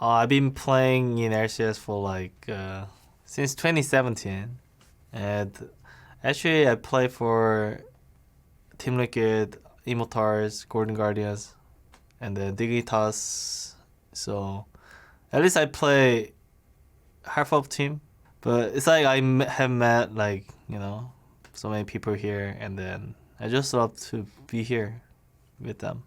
I've been playing in LCS for like since 2017, and actually I play for Team Liquid, Immortals, Golden Guardians, and then Dignitas. So at least I play half of team, but it's like I have met like so many people here, and then I just love to be here with them.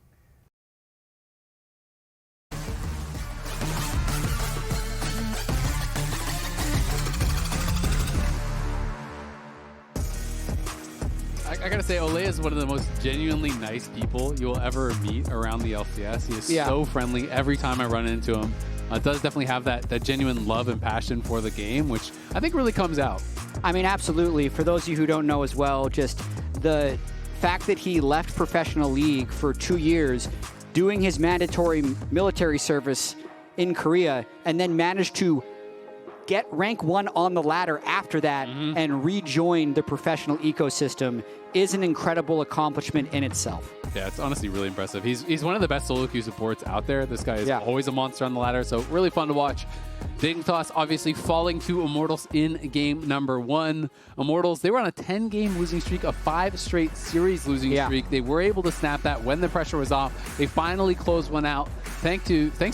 I gotta say, Olleh is one of the most genuinely nice people you will ever meet around the LCS. He is so friendly every time I run into him. Does definitely have that genuine love and passion for the game, which I think really comes out. I mean, absolutely. For those of you who don't know as well, just the fact that he left professional league for 2 years, doing his mandatory military service in Korea, and then managed to get rank 1 on the ladder after that and rejoin the professional ecosystem is an incredible accomplishment in itself. Yeah, it's honestly really impressive. He's one of the best solo queue supports out there. This guy is always a monster on the ladder, so really fun to watch. Dignitas obviously falling to Immortals in game number 1. Immortals, they were on a 10-game losing streak, a 5 straight series losing streak. They were able to snap that when the pressure was off. They finally closed one out, thanks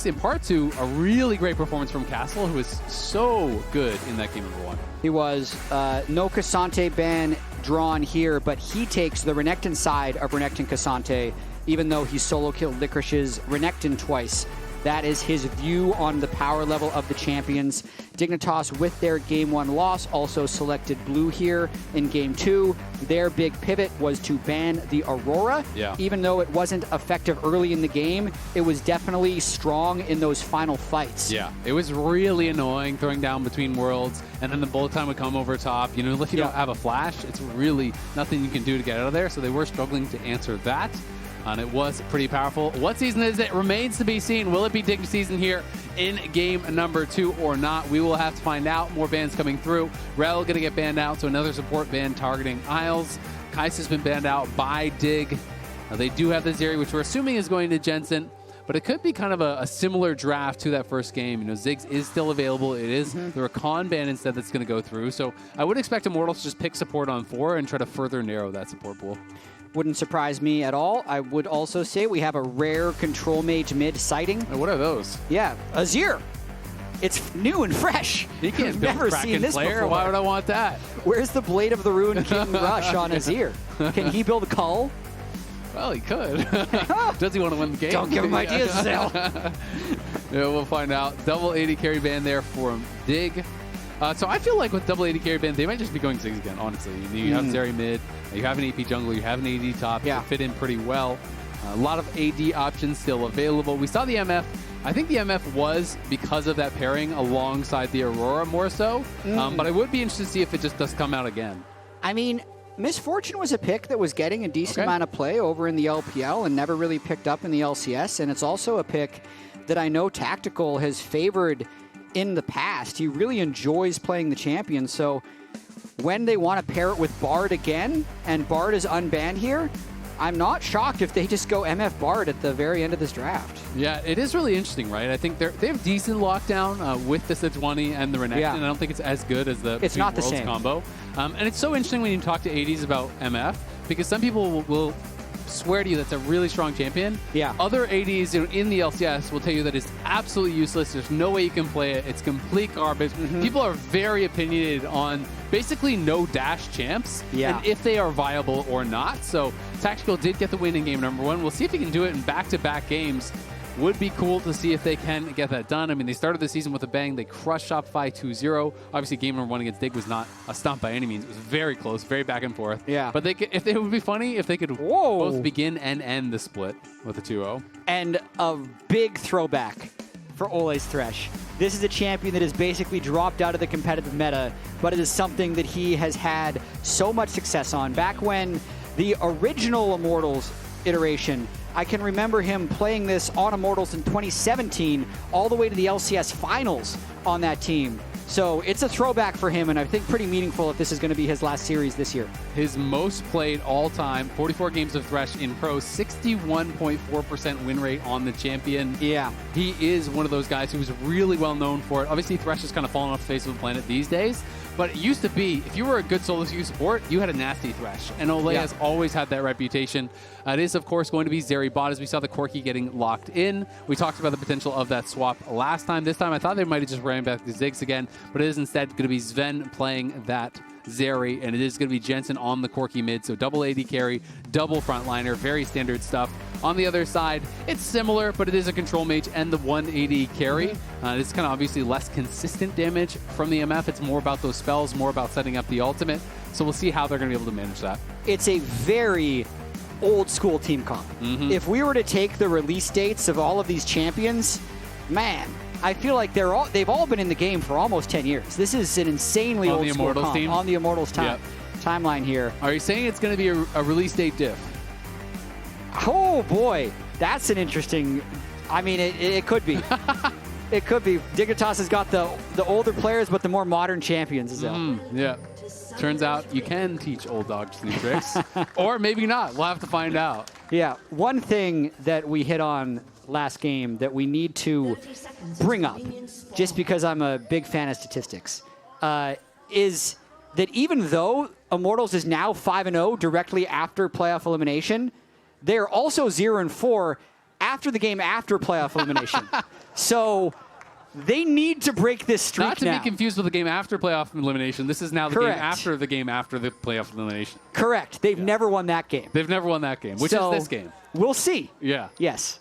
in part to a really great performance from Castle, who was so good in that game number 1. He was. No Cassante ban drawn here, but he takes the Renekton side of Renekton Cassante, even though he solo killed Licorice's Renekton twice. That is his view on the power level of the champions. Dignitas, with their game 1 loss, also selected blue here in game 2. Their big pivot was to ban the Aurora. Even though it wasn't effective early in the game, it was definitely strong in those final fights. Yeah, it was really annoying throwing down between worlds, and then the bullet time would come over top. If you don't have a flash, it's really nothing you can do to get out of there. So they were struggling to answer that. And it was pretty powerful. What season is it? Remains to be seen. Will it be Dig season here in game number 2 or not? We will have to find out. More bans coming through. Rel going to get banned out, so another support ban targeting Isles. Kai'Sa's been banned out by Dig. They do have the Zeri, which we're assuming is going to Jensen, but it could be kind of a similar draft to that first game. Ziggs is still available. It is the Rakan ban instead that's going to go through. So I would expect Immortals to just pick support on 4 and try to further narrow that support pool. Wouldn't surprise me at all. I would also say we have a rare control mage mid sighting. What are those? Yeah, Azir. It's new and fresh. You can't We've never seen this player. before. Why would I want that? Where's the Blade of the Ruined King rush on Azir? Can he build a Cull? Well, he could. Does he want to win the game? Don't give him ideas, Azael. Yeah, we'll find out. Double AD carry ban there for Dig. So I feel like with double AD carry ban, they might just be going Ziggs again, honestly. You have Zeri mid, you have an AP jungle, you have an AD top, to fit in pretty well. A lot of AD options still available. We saw the MF. I think the MF was because of that pairing alongside the Aurora more so, but I would be interested to see if it just does come out again. I mean, Misfortune was a pick that was getting a decent amount of play over in the LPL and never really picked up in the LCS, and it's also a pick that I know Tactical has favored in the past. He really enjoys playing the champion, so when they want to pair it with Bard again, and Bard is unbanned here, I'm not shocked if they just go MF Bard at the very end of this draft. Yeah, it is really interesting, right? I think they have decent lockdown with the Sejuani and the Renekton. I don't think it's as good as the it's not the Worlds same combo. And it's so interesting when you talk to ADs about MF, because some people will swear to you that's a really strong champion. Other ADs in the LCS will tell you that it's absolutely useless. There's no way you can play it. It's complete garbage. People are very opinionated on basically no dash champs and if they are viable or not. So Tactical did get the win in game number 1. We'll see if he can do it in back-to-back games. Would be cool to see if they can get that done. I mean, they started the season with a bang. They crushed Shopify 2-0. Obviously, game number 1 against Dig was not a stomp by any means. It was very close, very back and forth. But it would be funny if they could both begin and end the split with a 2-0. And a big throwback for Olleh's Thresh. This is a champion that has basically dropped out of the competitive meta, but it is something that he has had so much success on. Back when the original Immortals iteration, I can remember him playing this on Immortals in 2017 all the way to the LCS finals on that team. So it's a throwback for him, and I think pretty meaningful if this is going to be his last series this year. his most played all time, 44 games of Thresh in pro, 61.4% win rate on the champion. Yeah. He is one of those guys who's really well known for it. Obviously, Thresh has kind of fallen off the face of the planet these days, but it used to be, if you were a good solo queue support, you had a nasty Thresh. And Olleh has always had that reputation. It is, of course, going to be Zeri bot, as we saw the Corki getting locked in. We talked about the potential of that swap last time. This time, I thought they might have just ran back the Ziggs again, but it is instead going to be Zven playing that Zeri, and it is going to be Jensen on the Corki mid, so double AD carry, double frontliner, very standard stuff. On the other side, it's similar, but it is a control mage and the 1 AD carry. It's kind of obviously less consistent damage from the MF. It's more about those spells, more about setting up the ultimate, so we'll see how they're going to be able to manage that. It's a very old school team comp. If we were to take the release dates of all of these champions, man, I feel like they've all been in the game for almost 10 years. This is an insanely old school comp team? on the Immortals timeline here. Are you saying it's going to be a release date diff? Oh boy, that's an interesting. I mean, it could be. It could be. Dignitas has got the older players, but the more modern champions as well. Yeah. Turns out you can teach old dogs new tricks, or maybe not. We'll have to find out. Yeah. One thing that we hit on last game that we need to bring up, just because I'm a big fan of statistics, is that even though Immortals is now 5-0 directly after playoff elimination, they're also 0-4 after the game after playoff elimination. So they need to break this streak Not to be confused with the game after playoff elimination. This is now the game after the playoff elimination. Correct. They've never won that game. They've never won that game, which is this game. We'll see. Yeah. Yes.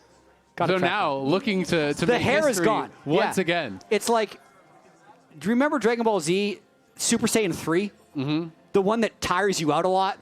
So now, looking to the make hair is history gone once again. It's like, do you remember Dragon Ball Z Super Saiyan 3? The one that tires you out a lot?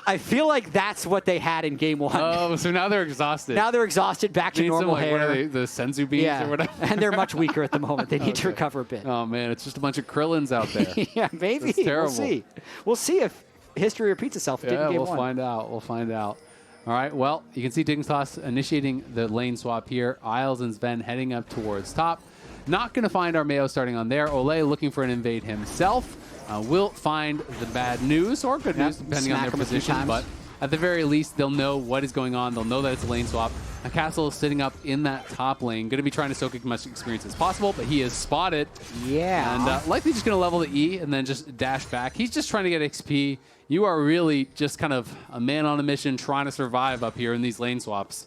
I feel like that's what they had in game 1. Oh, so now they're exhausted. Now they're exhausted, back to normal hair. What are they, the Senzu beans or whatever? And they're much weaker at the moment. They need to recover a bit. Oh, man, it's just a bunch of Krillins out there. Yeah, maybe. That's terrible. We'll see. We'll see if history repeats itself. Yeah, we'll find out. We'll find out. All right, well, you can see Dignitas initiating the lane swap here. Isles and Zven heading up towards top. Not going to find Armao starting on there. Olleh looking for an invade himself. Will find the bad news or good news, depending on their position. But at the very least, they'll know what is going on. They'll know that it's a lane swap. A Castle is sitting up in that top lane. Going to be trying to soak as much experience as possible, but he is spotted. Yeah. And likely just going to level the E and then just dash back. He's just trying to get XP. You are really just kind of a man on a mission trying to survive up here in these lane swaps.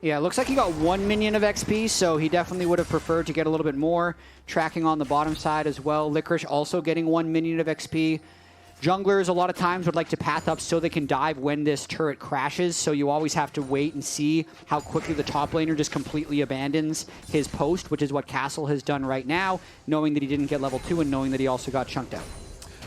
Yeah, it looks like he got 1 minion of XP, so he definitely would have preferred to get a little bit more. Tracking on the bottom side as well. Licorice also getting 1 minion of XP. Junglers a lot of times would like to path up so they can dive when this turret crashes, so you always have to wait and see how quickly the top laner just completely abandons his post, which is what Castle has done right now, knowing that he didn't get level 2 and knowing that he also got chunked out.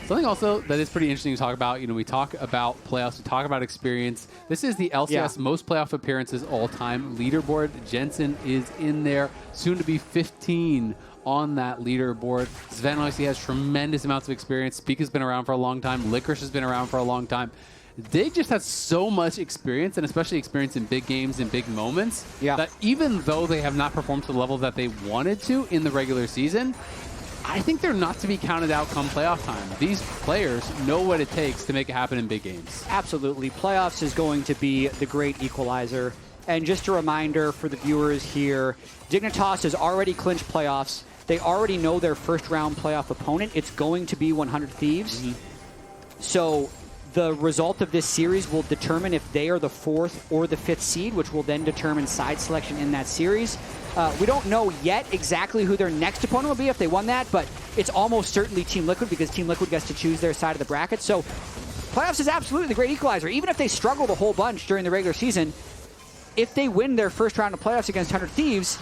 Something also that is pretty interesting to talk about, we talk about playoffs, we talk about experience. This is the LCS most playoff appearances all time leaderboard. Jensen is in there, soon to be 15 on that leaderboard. Zven obviously has tremendous amounts of experience. Spica's been around for a long time. Licorice has been around for a long time. Dig just has so much experience, and especially experience in big games and big moments, that even though they have not performed to the level that they wanted to in the regular season, I think they're not to be counted out come playoff time. These players know what it takes to make it happen in big games. Absolutely. Playoffs is going to be the great equalizer. And just a reminder for the viewers here, Dignitas has already clinched playoffs. They already know their first round playoff opponent. It's going to be 100 Thieves. So the result of this series will determine if they are the 4th or the 5th seed, which will then determine side selection in that series. We don't know yet exactly who their next opponent will be if they won that, but it's almost certainly Team Liquid because Team Liquid gets to choose their side of the bracket. So playoffs is absolutely the great equalizer. Even if they struggled a whole bunch during the regular season, if they win their first round of playoffs against 100 Thieves,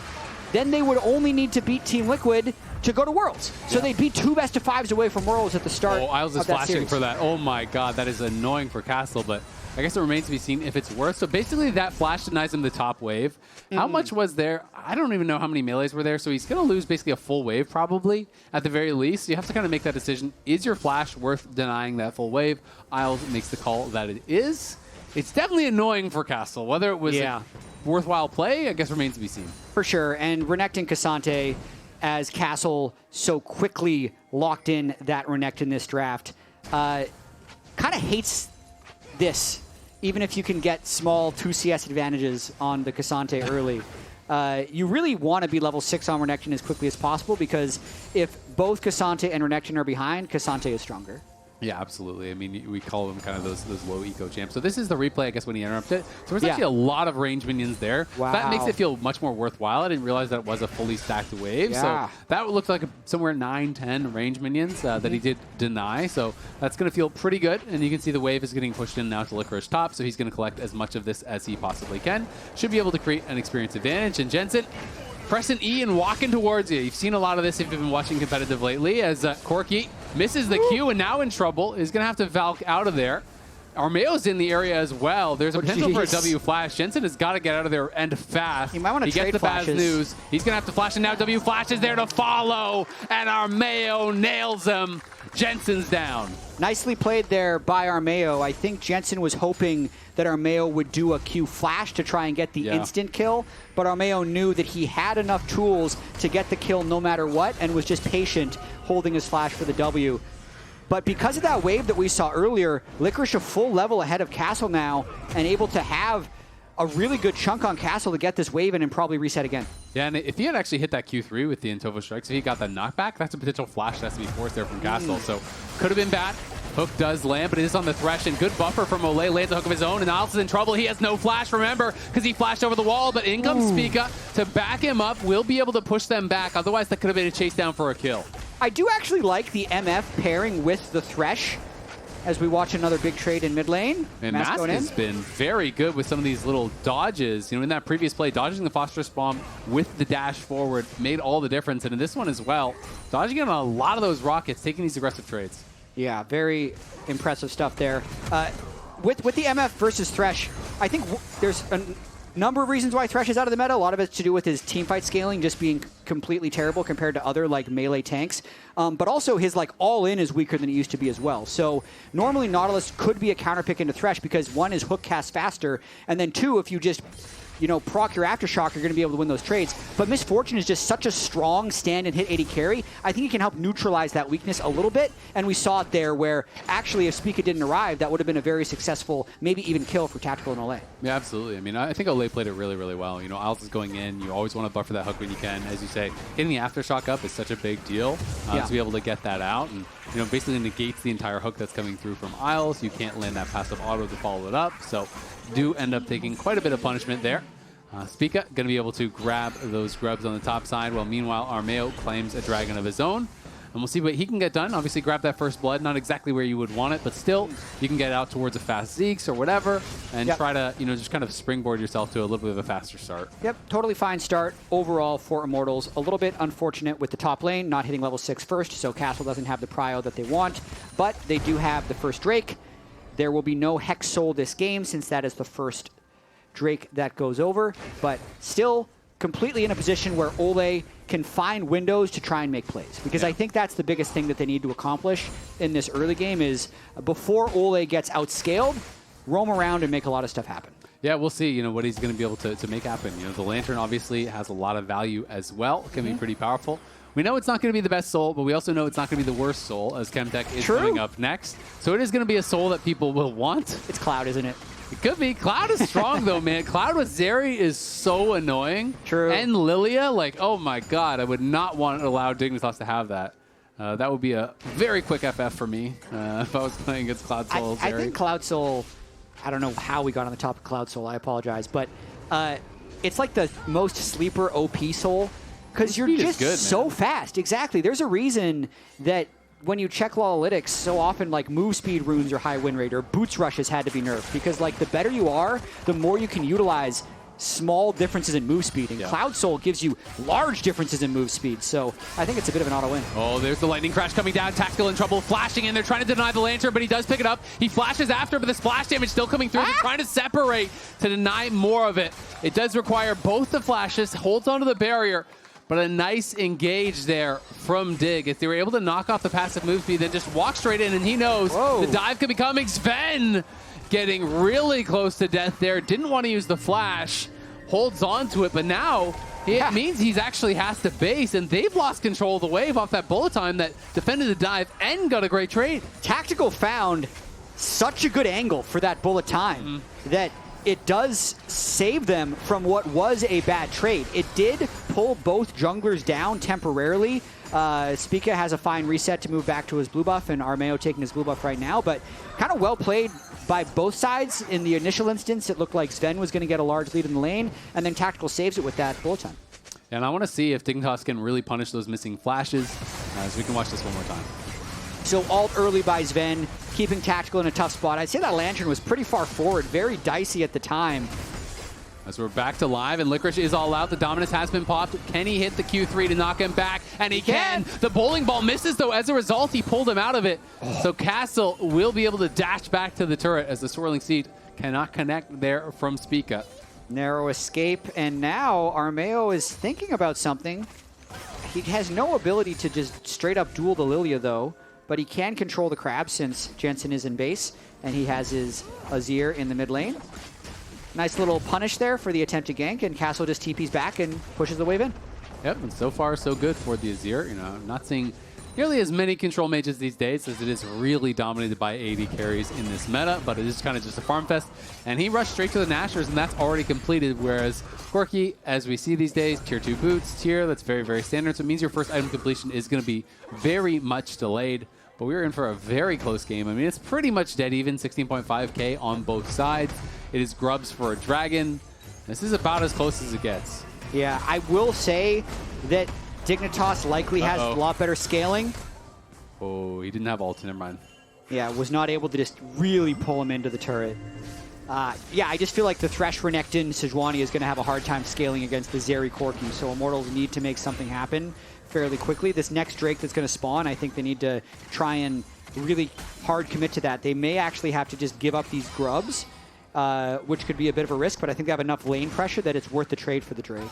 then they would only need to beat Team Liquid to go to Worlds. So they'd be 2 best-of-5s away from Worlds at the start of that series. Isles is flashing for that. Oh my god, that is annoying for Castle, but I guess it remains to be seen if it's worth. So basically that flash denies him the top wave. How much was there? I don't even know how many melees were there, so he's going to lose basically a full wave probably, at the very least. You have to kind of make that decision. Is your flash worth denying that full wave? Isles makes the call that it is. It's definitely annoying for Castle. Whether it was a worthwhile play, I guess remains to be seen. For sure, and Renekton Cassante, as Castle so quickly locked in that Renekton this draft, kind of hates this, even if you can get small 2 CS advantages on the K'Sante early. You really want to be level 6 on Renekton as quickly as possible, because if both K'Sante and Renekton are behind, K'Sante is stronger. Yeah, absolutely. I mean, we call them kind of those low eco champs. So this is the replay, I guess, when he interrupted. So there's actually a lot of range minions there. Wow. That makes it feel much more worthwhile. I didn't realize that it was a fully stacked wave. Yeah. So that looked like somewhere 9-10 range minions that he did deny. So that's going to feel pretty good. And you can see the wave is getting pushed in now to Licorice top. So he's going to collect as much of this as he possibly can. Should be able to create an experience advantage. And Jensen, pressing E and walking towards you. You've seen a lot of this if you've been watching competitive lately, as Corki misses the Q and now in trouble. Is going to have to Valk out of there. Armao's in the area as well. There's a potential for a W flash. Jensen has got to get out of there and fast. He might want to trade gets the flashes. bad news. He's going to have to flash, and now W flash is there to follow, and Armao nails him. Jensen's down. Nicely played there by Armao. I think Jensen was hoping that Armao would do a Q flash to try and get the instant kill, but Armao knew that he had enough tools to get the kill no matter what, and was just patient, holding his flash for the W. But because of that wave that we saw earlier, Licorice a full level ahead of Castle now, and able to have a really good chunk on Castle to get this wave in and probably reset again. Yeah, and if he had actually hit that Q3 with the Intovo strikes, if he got that knockback, that's a potential flash that has to be forced there from Castle. So could have been bad. Hook does land, but it is on the Thresh, and good buffer from Olleh, lands a hook of his own, and Nautilus is in trouble. He has no flash, remember, because he flashed over the wall, but in comes Spica to back him up. Will be able to push them back, otherwise that could have been a chase down for a kill. I do actually like the MF pairing with the Thresh as we watch another big trade in mid lane. And Mask has been very good with some of these little dodges. You know, in that previous play, dodging the phosphorus bomb with the dash forward made all the difference. And in this one as well, dodging on a lot of those rockets, taking these aggressive trades. Yeah, very impressive stuff there. With the MF versus Thresh, I think there's a number of reasons why Thresh is out of the meta. A lot of it's to do with his teamfight scaling just being completely terrible compared to other like melee tanks. But also his like all-in is weaker than it used to be as well. So normally Nautilus could be a counter pick into Thresh because one is hook cast faster, and then two, if you just proc your Aftershock, you're going to be able to win those trades. But Misfortune is just such a strong stand and hit 80 carry. I think he can help neutralize that weakness a little bit, and we saw it there where actually if Spica didn't arrive, that would have been a very successful, maybe even kill for Tactical and Olleh. Yeah, absolutely. I mean, I think Olleh played it really, really well. You know, Alz is going in. You always want to buffer that hook when you can. As you say, getting the Aftershock up is such a big deal to be able to get that out. And, basically negates the entire hook that's coming through from Isles. You can't land that passive auto to follow it up. So do end up taking quite a bit of punishment there. Spica going to be able to grab those grubs on the top side, while meanwhile Armao claims a dragon of his own. And we'll see what he can get done. Obviously grab that first blood, not exactly where you would want it, but still you can get out towards a fast Zeeks or whatever and try to, just kind of springboard yourself to a little bit of a faster start. Yep, totally fine start overall for Immortals. A little bit unfortunate with the top lane, not hitting level 6 first, so Castle doesn't have the prio that they want, but they do have the first Drake. There will be no Hex Soul this game since that is the first Drake that goes over, but still completely in a position where Olleh can find windows to try and make plays. Because I think that's the biggest thing that they need to accomplish in this early game is before Olleh gets outscaled, roam around and make a lot of stuff happen. Yeah, we'll see, what he's going to be able to make happen. The Lantern obviously has a lot of value as well. It can be pretty powerful. We know it's not going to be the best soul, but we also know it's not going to be the worst soul, as Chemtech is coming up next. So it is going to be a soul that people will want. It's Cloud, isn't it? It could be. Cloud is strong, though, man. Cloud with Zeri is so annoying. True. And Lillia, like, oh my god, I would not want to allow Dignitas to have that. That would be a very quick FF for me if I was playing against Cloud Soul. I think Cloud Soul, I don't know how we got on the top of Cloud Soul, I apologize, but it's like the most sleeper OP soul because you're just good, so fast. Exactly. There's a reason that when you check Lowalytics, so often like move speed runes or high win rate or boots rushes had to be nerfed because like the better you are, the more you can utilize small differences in move speed. And Cloud Soul gives you large differences in move speed. So I think it's a bit of an auto win. Oh, there's the lightning crash coming down. Tactical in trouble, flashing in. They're trying to deny the Lantern, but he does pick it up. He flashes after, but the splash damage still coming through. They're trying to separate to deny more of it. It does require both the flashes, holds onto the barrier. But a nice engage there from Dig. If they were able to knock off the passive move speed, then just walk straight in, and he knows the dive could be coming. Zven getting really close to death there. Didn't want to use the flash. Holds on to it, but now it means he's actually has to base, and they've lost control of the wave off that bullet time that defended the dive and got a great trade. Tactical found such a good angle for that bullet time that it does save them from what was a bad trade. It did pull both junglers down temporarily. Spica has a fine reset to move back to his blue buff, and Armao taking his blue buff right now, but kind of well played by both sides. In the initial instance, it looked like Zven was going to get a large lead in the lane, and then Tactical saves it with that bullet time. And I want to see if Dignitas can really punish those missing flashes, so we can watch this one more time. So ult early by Zven, keeping Tactical in a tough spot. I'd say that Lantern was pretty far forward, very dicey at the time. As we're back to live, and Licorice is all out. The Dominus has been popped. Can he hit the Q3 to knock him back? And he can. The bowling ball misses, though. As a result, he pulled him out of it. So Castle will be able to dash back to the turret as the Swirling Seed cannot connect there from Spica. Narrow escape, and now Armao is thinking about something. He has no ability to just straight up duel the Lillia, though. But he can control the crab since Jensen is in base, and he has his Azir in the mid lane. Nice little punish there for the attempted gank, and Castle just TPs back and pushes the wave in. Yep, and so far so good for the Azir. You know, I'm not seeing nearly as many control mages these days, as it is really dominated by AD carries in this meta, but it is kind of just a farm fest. And he rushed straight to the Nashers, and that's already completed, whereas Corki, as we see these days, tier 2 boots, tier, that's very, very standard. So it means your first item completion is going to be very much delayed. But we were in for a very close game. I mean, it's pretty much dead even, 16.5k on both sides. It is grubs for a dragon. This is about as close as it gets. Yeah, I will say that Dignitas likely has a lot better scaling. Oh, he didn't have ult, never mind. Yeah, was not able to just really pull him into the turret. Yeah, I just feel like the Thresh Renekton Sejuani is going to have a hard time scaling against the Zeri Corki, so Immortals need to make something happen fairly quickly. This next Drake that's going to spawn, I think they need to try and really hard commit to that. They may actually have to just give up these grubs, which could be a bit of a risk, but I think they have enough lane pressure that it's worth the trade for the Drake.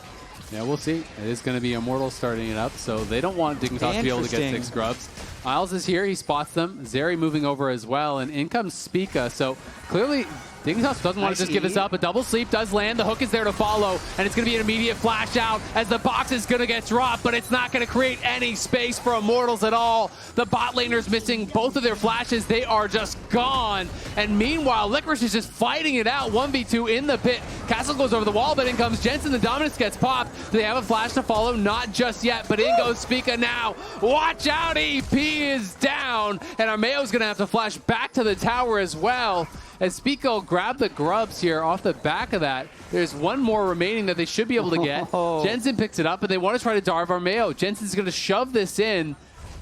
Yeah, we'll see. It is going to be Immortals starting it up, so they don't want Dignitas to be able to get 6 grubs. Isles is here. He spots them. Zeri moving over as well, and in comes Spica. So clearly, Dignitas doesn't want to just give this up. A double sleep does land. The hook is there to follow, and it's going to be an immediate flash out as the box is going to get dropped, but it's not going to create any space for Immortals at all. The bot laner's missing both of their flashes. They are just gone. And meanwhile, Licorice is just fighting it out. 1v2 in the pit. Castle goes over the wall, but in comes Jensen. The Dominus gets popped. Do they have a flash to follow? Not just yet, but in goes Spica now. Watch out, EP is down, and Armeo's going to have to flash back to the tower as well. As Spica will grab the grubs here off the back of that. There's one more remaining that they should be able to get. Jensen picks it up, and they want to try to Darv Armao. Jensen's going to shove this in.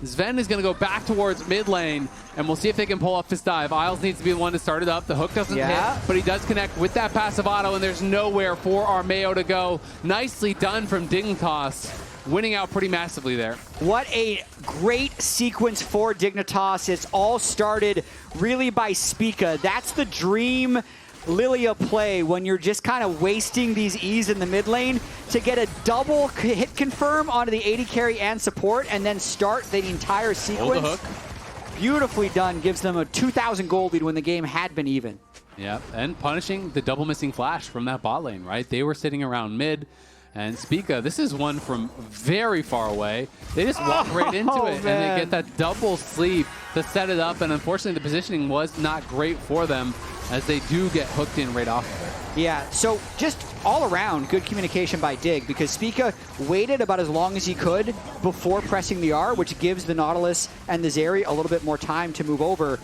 Zven is going to go back towards mid lane, and we'll see if they can pull off this dive. Isles needs to be the one to start it up. The hook doesn't hit, but he does connect with that passive auto, and there's nowhere for Armao to go. Nicely done from Dignitas, winning out pretty massively there. What a great sequence for Dignitas. It's all started really by Spica. That's the dream Lillia play when you're just kind of wasting these E's in the mid lane to get a double hit confirm onto the AD carry and support and then start the entire sequence. Hold the hook. Beautifully done. Gives them a 2,000 gold lead when the game had been even. Yeah, and punishing the double missing flash from that bot lane, right? They were sitting around mid. And Spica, this is one from very far away. They just walk right into it, and they get that double sleep to set it up. And unfortunately, the positioning was not great for them, as they do get hooked in right off of it. Yeah, so just all around good communication by Dig, because Spica waited about as long as he could before pressing the R, which gives the Nautilus and the Zeri a little bit more time to move over.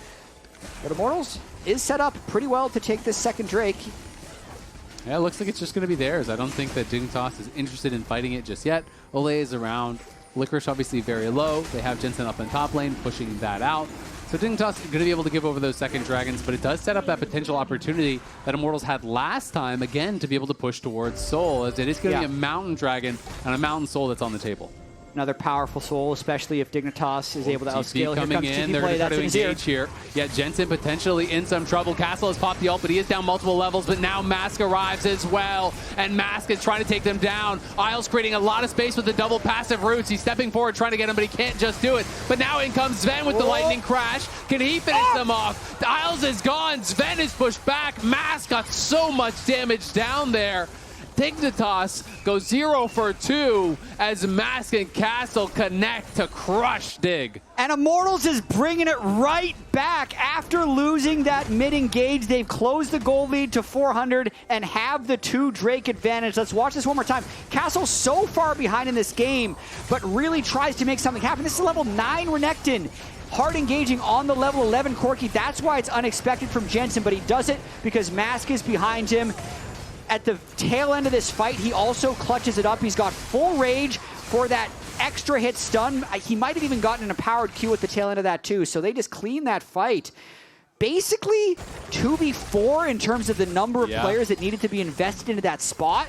But Immortals is set up pretty well to take this second Drake. Yeah, it looks like it's just going to be theirs. I don't think that Dignitas is interested in fighting it just yet. Olleh is around. Licorice obviously very low. They have Jensen up in top lane, pushing that out. So Dignitas is going to be able to give over those second dragons, but it does set up that potential opportunity that Immortals had last time, again, to be able to push towards Soul, as it is going to be a mountain dragon and a mountain soul that's on the table. Another powerful soul, especially if Dignitas is able to outscale. Coming in, they're going to try to engage here. Yeah, Jensen potentially in some trouble. Castle has popped the ult, but he is down multiple levels, but now Mask arrives as well, and Mask is trying to take them down. Isles creating a lot of space with the double passive roots. He's stepping forward, trying to get him, but he can't just do it. But now in comes Zven with the lightning crash. Can he finish them off? Isles is gone. Zven is pushed back. Mask got so much damage down there. Dignitas goes 0 for 2 as Mask and Castle connect to crush Dig. And And Immortals is bringing it right back after losing that mid-engage. They've closed the goal lead to 400 and have the 2 Drake advantage. Let's watch this one more time. Castle so far behind in this game, but really tries to make something happen. This is level 9 Renekton. Hard engaging on the level 11 Corki. That's why it's unexpected from Jensen, but he does it because Mask is behind him. At the tail end of this fight, he also clutches it up. He's got full rage for that extra hit stun. He might have even gotten an empowered Q at the tail end of that too. So they just clean that fight. Basically, 2v4 in terms of the number of players that needed to be invested into that spot.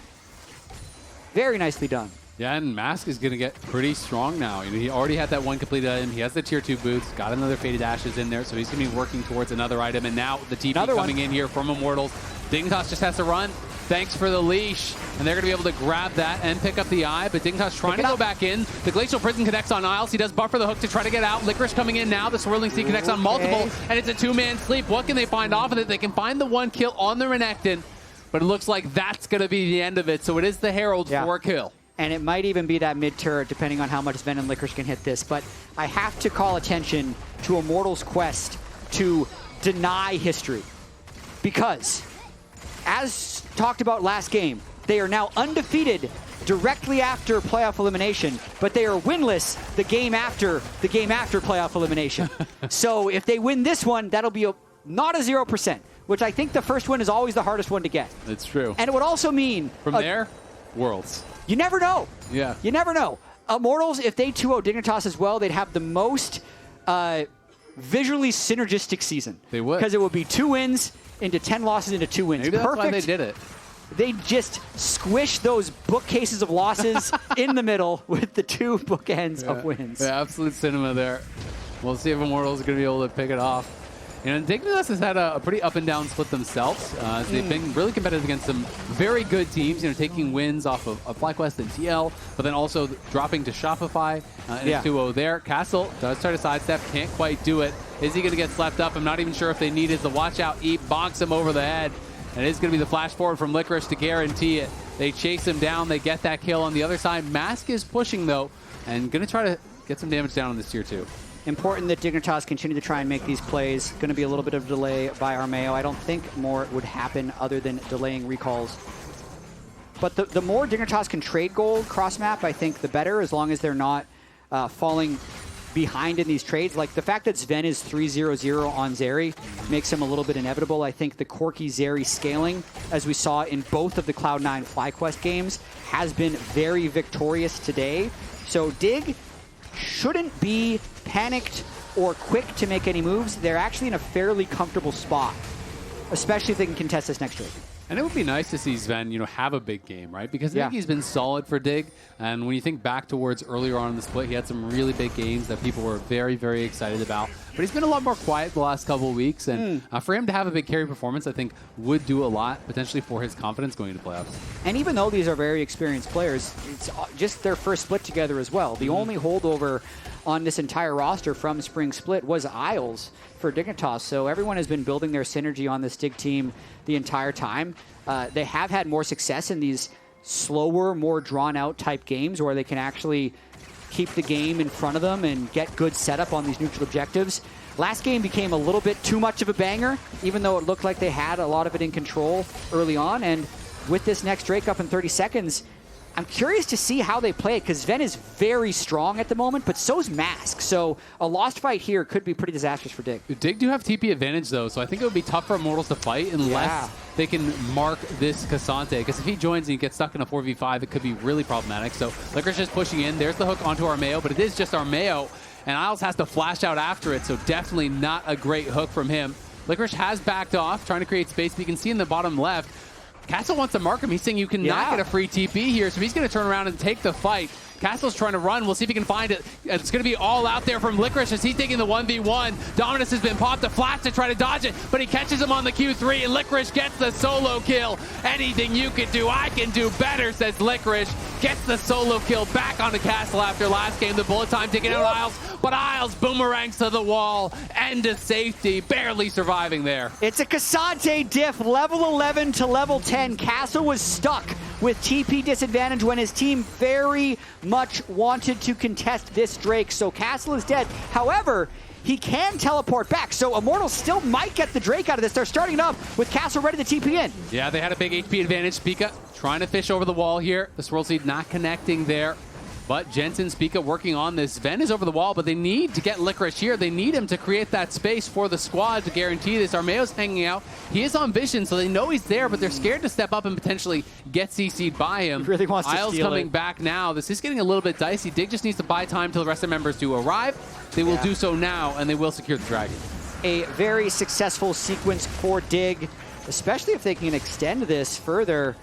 Very nicely done. Yeah, and Mask is going to get pretty strong now. You know, he already had that one completed item. He has the tier 2 boots, got another Faded Ashes in there, so he's going to be working towards another item. And now the TP coming in here from Immortals. Dignitas just has to run. Thanks for the leash. And they're going to be able to grab that and pick up the eye. But Dignitas trying to go back in. The Glacial Prison connects on Isles. He does buffer the hook to try to get out. Licorice coming in now. The Swirling Sea connects on multiple. And it's a 2-man sleep. What can they find off of it? They can find the 1 kill on the Renekton. But it looks like that's going to be the end of it. So it is the Herald for a kill. And it might even be that mid-turret, depending on how much Zven and Licorice can hit this. But I have to call attention to Immortals' quest to deny history. Because, as talked about last game, they are now undefeated directly after playoff elimination, but they are winless the game after playoff elimination. So if they win this one, that'll be not a 0%, which I think the first win is always the hardest one to get. That's true. And it would also mean... From there, Worlds. You never know. Yeah. You never know. Immortals, if they 2-0 Dignitas as well, they'd have the most visually synergistic season. They would. Because it would be 2 wins into 10 losses into 2 wins. Maybe that's why they did it. They just squish those bookcases of losses in the middle with the 2 bookends of wins. Yeah, absolute cinema there. We'll see if Immortals are going to be able to pick it off. You know, Dignitas has had a pretty up and down split themselves. They've been really competitive against some very good teams, you know, taking wins off of FlyQuest and TL, but then also dropping to Shopify and 2-0 there. Castle does try to sidestep, can't quite do it. Is he going to get slapped up? I'm not even sure if they need it. The watch out Eep bonks him over the head. And it's going to be the flash forward from Licorice to guarantee it. They chase him down. They get that kill on the other side. Mask is pushing, though, and going to try to get some damage down on this tier 2. Important that Dignitas continue to try and make these plays. Going to be a little bit of a delay by Armao. I don't think more would happen other than delaying recalls. But the more Dignitas can trade gold cross-map, I think the better, as long as they're not falling behind in these trades. Like the fact that Zven is 3-0-0 on Zeri makes him a little bit inevitable. I think the Corki Zeri scaling, as we saw in both of the Cloud9 FlyQuest games, has been very victorious today. So Dig shouldn't be panicked or quick to make any moves. They're actually in a fairly comfortable spot, especially if they can contest this next trade. And it would be nice to see Zven, you know, have a big game, right? Because I think he's been solid for Dig. And when you think back towards earlier on in the split, he had some really big games that people were very, very excited about. But he's been a lot more quiet the last couple of weeks. And for him to have a big carry performance, I think would do a lot, potentially, for his confidence going into playoffs. And even though these are very experienced players, it's just their first split together as well. The only holdover on this entire roster from Spring Split was Isles for Dignitas. So everyone has been building their synergy on this Dig team the entire time. They have had more success in these slower, more drawn-out type games where they can actually keep the game in front of them and get good setup on these neutral objectives. Last game became a little bit too much of a banger, even though it looked like they had a lot of it in control early on. And with this next Drake up in 30 seconds, I'm curious to see how they play it, because Zven is very strong at the moment, but so's Mask. So a lost fight here could be pretty disastrous for Dig. Dig do have TP advantage, though, so I think it would be tough for Immortals to fight unless they can mark this Cassante. Because if he joins and he gets stuck in a 4v5, it could be really problematic. So Licorice is pushing in. There's the hook onto Armao, but it is just Armao, and Isles has to flash out after it, so definitely not a great hook from him. Licorice has backed off, trying to create space, but you can see in the bottom left, Castle wants to mark him. He's saying you cannot get a free TP here, so he's going to turn around and take the fight. Castle's trying to run. We'll see if he can find it. It's going to be all out there from Licorice as he's taking the 1v1. Dominus has been popped. The flash to try to dodge it, but he catches him on the Q3, and Licorice gets the solo kill. Anything you can do, I can do better, says Licorice. Gets the solo kill back onto Castle after last game. The bullet time taking out Isles, but Isles boomerangs to the wall and to safety, barely surviving there. It's a Cassante diff, level 11 to level 10. Castle was stuck with TP disadvantage when his team very much wanted to contest this Drake. So Castle is dead. However, he can teleport back, so Immortals still might get the Drake out of this. They're starting it up with Castle ready to TP in. Yeah, they had a big HP advantage. Spica trying to fish over the wall here. The Swirl Seed not connecting there. But Jensen, Spica working on this. Zven is over the wall, but they need to get Licorice here. They need him to create that space for the squad to guarantee this. Armao's hanging out. He is on vision, so they know he's there, but they're scared to step up and potentially get CC'd by him. He really wants to Isle's steal coming it. back now. This is getting a little bit dicey. Dig just needs to buy time till the rest of the members do arrive. They will do so now, and they will secure the dragon. A very successful sequence for Dig, especially if they can extend this further.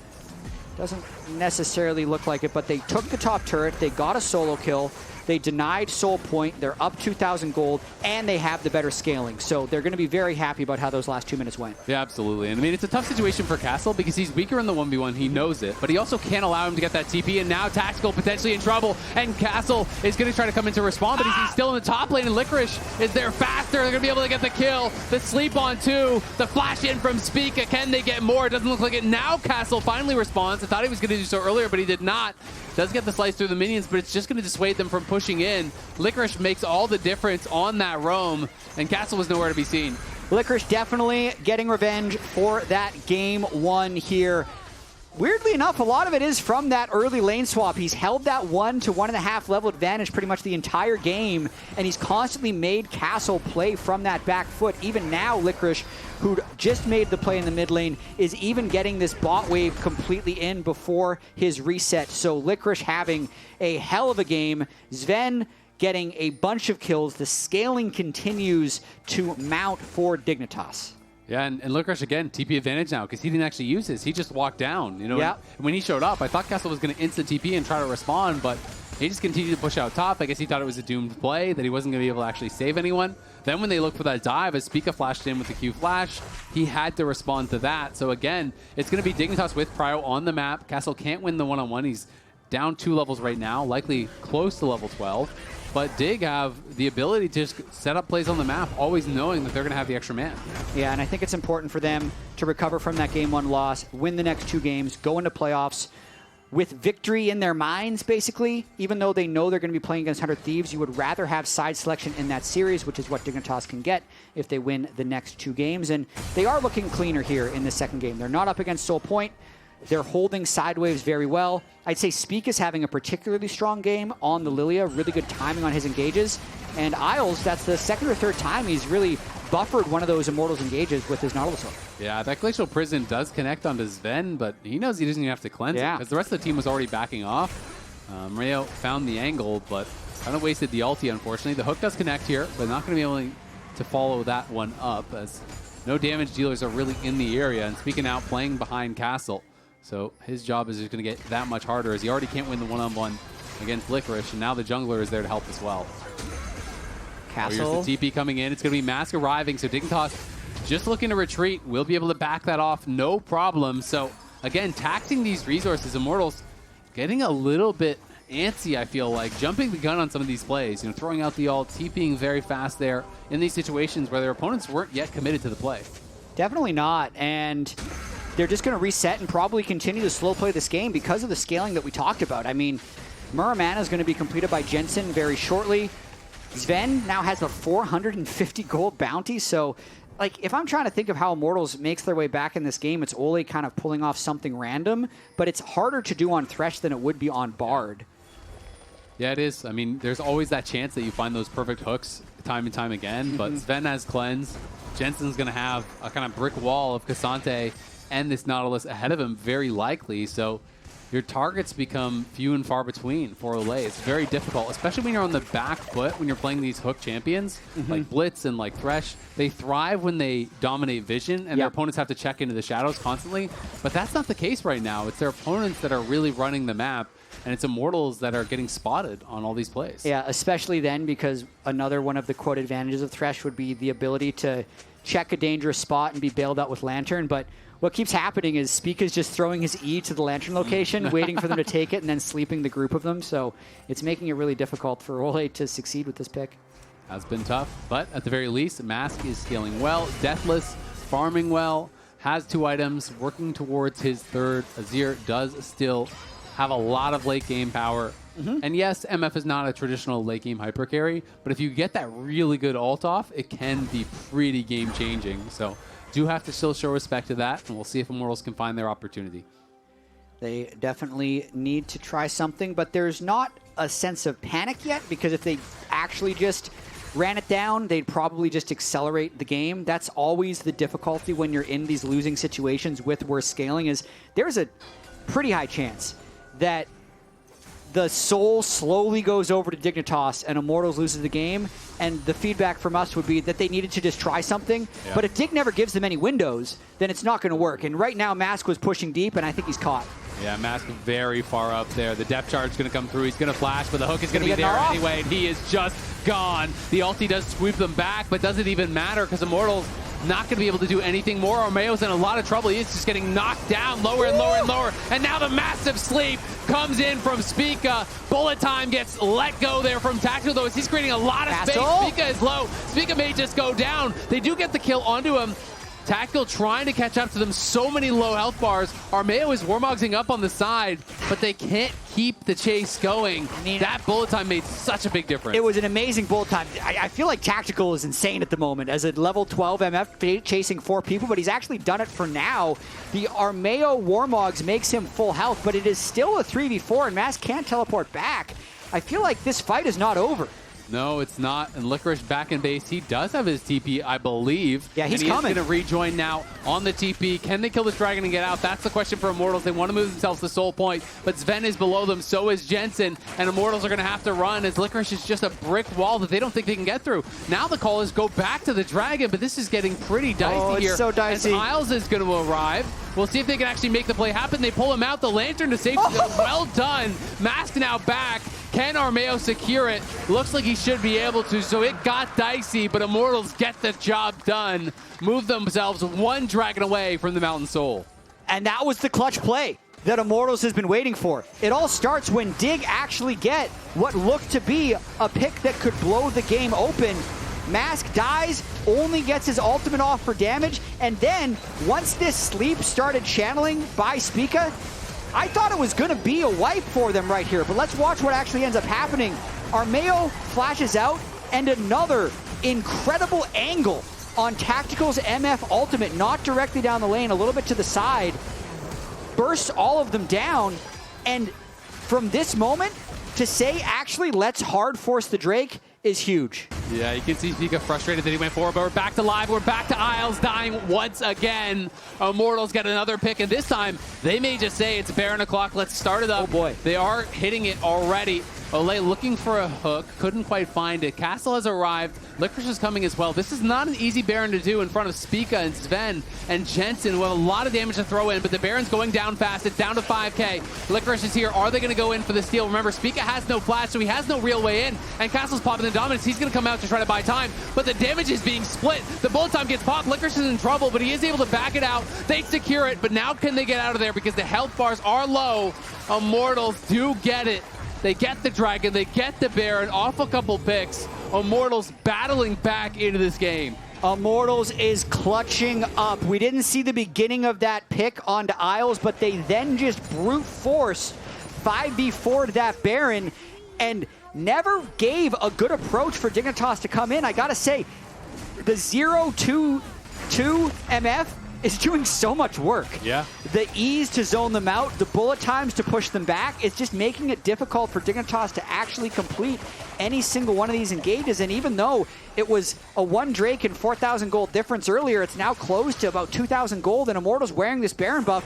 Doesn't necessarily look like it, but they took the top turret, they got a solo kill, they denied Soul Point, they're up 2,000 gold, and they have the better scaling. So they're going to be very happy about how those last 2 minutes went. Yeah, absolutely. And I mean, it's a tough situation for Castle because he's weaker in the 1v1, he knows it, but he also can't allow him to get that TP, and now Tactical potentially in trouble, and Castle is going to try to come in to respond, but he's still in the top lane, and Licorice is there faster. They're going to be able to get the kill. The sleep on 2, the flash in from Spica. Can they get more? It doesn't look like it. Now Castle finally responds. I thought he was going to do so earlier, but he did not. Does get the slice through the minions, but it's just going to dissuade them from pushing in. Licorice makes all the difference on that roam, and Castle was nowhere to be seen. Licorice definitely getting revenge for that game 1 here. Weirdly enough, a lot of it is from that early lane swap. He's held that 1 to 1.5 level advantage pretty much the entire game, and he's constantly made Castle play from that back foot. Even now, Licorice, who'd just made the play in the mid lane, is even getting this bot wave completely in before his reset. So Licorice having a hell of a game. Zven getting a bunch of kills. The scaling continues to mount for Dignitas. Yeah, and Licorice, again, TP advantage now because he didn't actually use his. He just walked down. You know, yeah. And when he showed up, I thought Castle was going to instant TP and try to respond, but he just continued to push out top. I guess he thought it was a doomed play, that he wasn't going to be able to actually save anyone. Then when they looked for that dive, as Spica flashed in with the Q flash, he had to respond to that. So again, it's going to be Dignitas with Prio on the map. Castle can't win the one-on-one. He's down 2 levels right now, likely close to level 12. But Dig have the ability to just set up plays on the map, always knowing that they're going to have the extra man. Yeah, and I think it's important for them to recover from that game 1 loss, win the next 2 games, go into playoffs with victory in their minds, basically. Even though they know they're going to be playing against 100 Thieves, you would rather have side selection in that series, which is what Dignitas can get if they win the next 2 games. And they are looking cleaner here in the second game. They're not up against Soul Point. They're holding sideways very well. I'd say Spica is having a particularly strong game on the Lillia, really good timing on his engages. And Isles, that's the second or third time he's really buffered one of those Immortals engages with his Nautilus hook. Yeah, that Glacial Prison does connect onto Zven, but he knows he doesn't even have to cleanse it because the rest of the team was already backing off. Rio found the angle, but kind of wasted the ulti, unfortunately. The hook does connect here, but not going to be able to follow that one up, as no damage dealers are really in the area. And speaking out, playing behind Castle. So his job is just going to get that much harder, as he already can't win the one-on-one against Licorice, and now the jungler is there to help as well. Castle. Here's the TP coming in. It's going to be Mask arriving, so Dignitas just looking to retreat. We'll be able to back that off, no problem. So again, taxing these resources, Immortals getting a little bit antsy, I feel like, jumping the gun on some of these plays, you know, throwing out the ult, TPing very fast there in these situations where their opponents weren't yet committed to the play. Definitely not, and they're just going to reset and probably continue to slow play this game because of the scaling that we talked about. I mean, Muramana is going to be completed by Jensen very shortly. Zven now has a 450 gold bounty, so like, if I'm trying to think of how Immortals makes their way back in this game, it's Olleh kind of pulling off something random, but it's harder to do on Thresh than it would be on Bard. Yeah, it is. I mean, there's always that chance that you find those perfect hooks time and time again, but Zven has cleanse. Jensen's going to have a kind of brick wall of Cassante and this Nautilus ahead of him, very likely. So your targets become few and far between for Olleh. It's very difficult, especially when you're on the back foot, when you're playing these hook champions, like Blitz and like Thresh. They thrive when they dominate vision, and their opponents have to check into the shadows constantly. But that's not the case right now. It's their opponents that are really running the map, and it's Immortals that are getting spotted on all these plays. Yeah, especially then, because another one of the quote advantages of Thresh would be the ability to check a dangerous spot and be bailed out with Lantern. But what keeps happening is Spica's just throwing his E to the Lantern location, waiting for them to take it, and then sleeping the group of them. So it's making it really difficult for Olleh to succeed with this pick. Has been tough, but at the very least, Mask is scaling well. Deathless, farming well, has 2 items, working towards his 3rd. Azir does still have a lot of late game power. And yes, MF is not a traditional late game hyper carry, but if you get that really good ult off, it can be pretty game changing. So do have to still show respect to that, and we'll see if Immortals can find their opportunity. They definitely need to try something, but there's not a sense of panic yet, because if they actually just ran it down, they'd probably just accelerate the game. That's always the difficulty when you're in these losing situations with worse scaling, is there's a pretty high chance that the soul slowly goes over to Dignitas and Immortals loses the game, and the feedback from us would be that they needed to just try something. Yeah. But if Dig never gives them any windows, then it's not going to work. And right now, Mask was pushing deep, and I think he's caught. Yeah, Mask very far up there. The depth charge is going to come through. He's going to flash, but the hook is going to be there anyway, and he is just gone. The ulti does sweep them back, but doesn't even matter because Immortals not going to be able to do anything more. Armao's in a lot of trouble. He is just getting knocked down lower and lower and lower. And now the massive sleep comes in from Spica. Bullet time gets let go there from Tactical, though, as he's creating a lot of space. Spica is low. Spica may just go down. They do get the kill onto him. Tactical trying to catch up to them. So many low health bars. Armao is warmogsing up on the side, but they can't keep the chase going. I mean, that bullet time made such a big difference. It was an amazing bullet time. I feel like Tactical is insane at the moment as a level 12 MF chasing 4 people, but he's actually done it for now. The Armao warmogs makes him full health, but it is still a 3v4, and Mask can't teleport back. I feel like this fight is not over. No, it's not. And Licorice back in base. He does have his TP, I believe. Yeah, he's coming. coming. He's going to rejoin now on the TP. Can they kill this dragon and get out? That's the question for Immortals. They want to move themselves to Soul Point, but Zven is below them. So is Jensen. And Immortals are going to have to run as Licorice is just a brick wall that they don't think they can get through. Now the call is go back to the dragon, but this is getting pretty dicey here. It's so dicey. As Isles is going to arrive. We'll see if they can actually make the play happen. They pull him out. The Lantern to safety. Well done. Mask now back. Can Armao secure it? Looks like he should be able to, so it got dicey, but Immortals get the job done. Move themselves 1 dragon away from the Mountain Soul. And that was the clutch play that Immortals has been waiting for. It all starts when Dig actually get what looked to be a pick that could blow the game open. Mask dies, only gets his ultimate off for damage, and then once this sleep started channeling by Spica, I thought it was going to be a wipe for them right here, but let's watch what actually ends up happening. Armao flashes out, and another incredible angle on Tactical's MF ultimate, not directly down the lane, a little bit to the side, bursts all of them down, and from this moment, to say actually let's hard force the Drake is huge. Yeah, you can see Spica frustrated that he went forward, but we're back to live. We're back to Isles dying once again. Immortals get another pick, and this time they may just say it's Baron o'clock. Let's start it up. Oh boy. They are hitting it already. Olleh looking for a hook, couldn't quite find it. Castle has arrived. Licorice is coming as well. This is not an easy Baron to do in front of Spica and Zven and Jensen, who have a lot of damage to throw in, but the Baron's going down fast. It's down to 5k. Licorice is here. Are they going to go in for the steal? Remember, Spica has no flash, so he has no real way in, and Castle's popping the dominance. He's going to come out to try to buy time, but the damage is being split. The bullet time gets popped. Licorice is in trouble, but he is able to back it out. They secure it, but now can they get out of there because the health bars are low? Immortals do get it. They get the dragon, they get the Baron off a couple picks. Immortals battling back into this game. Immortals is clutching up. We didn't see the beginning of that pick onto Isles, but they then just brute force 5v4 to that Baron and never gave a good approach for Dignitas to come in. I gotta say, the 0-2-2 MF is doing so much work. Yeah. The ease to zone them out, the bullet times to push them back, it's just making it difficult for Dignitas to actually complete any single one of these engages. And even though it was a 1 Drake and 4,000 gold difference earlier, it's now close to about 2,000 gold, and Immortals wearing this Baron buff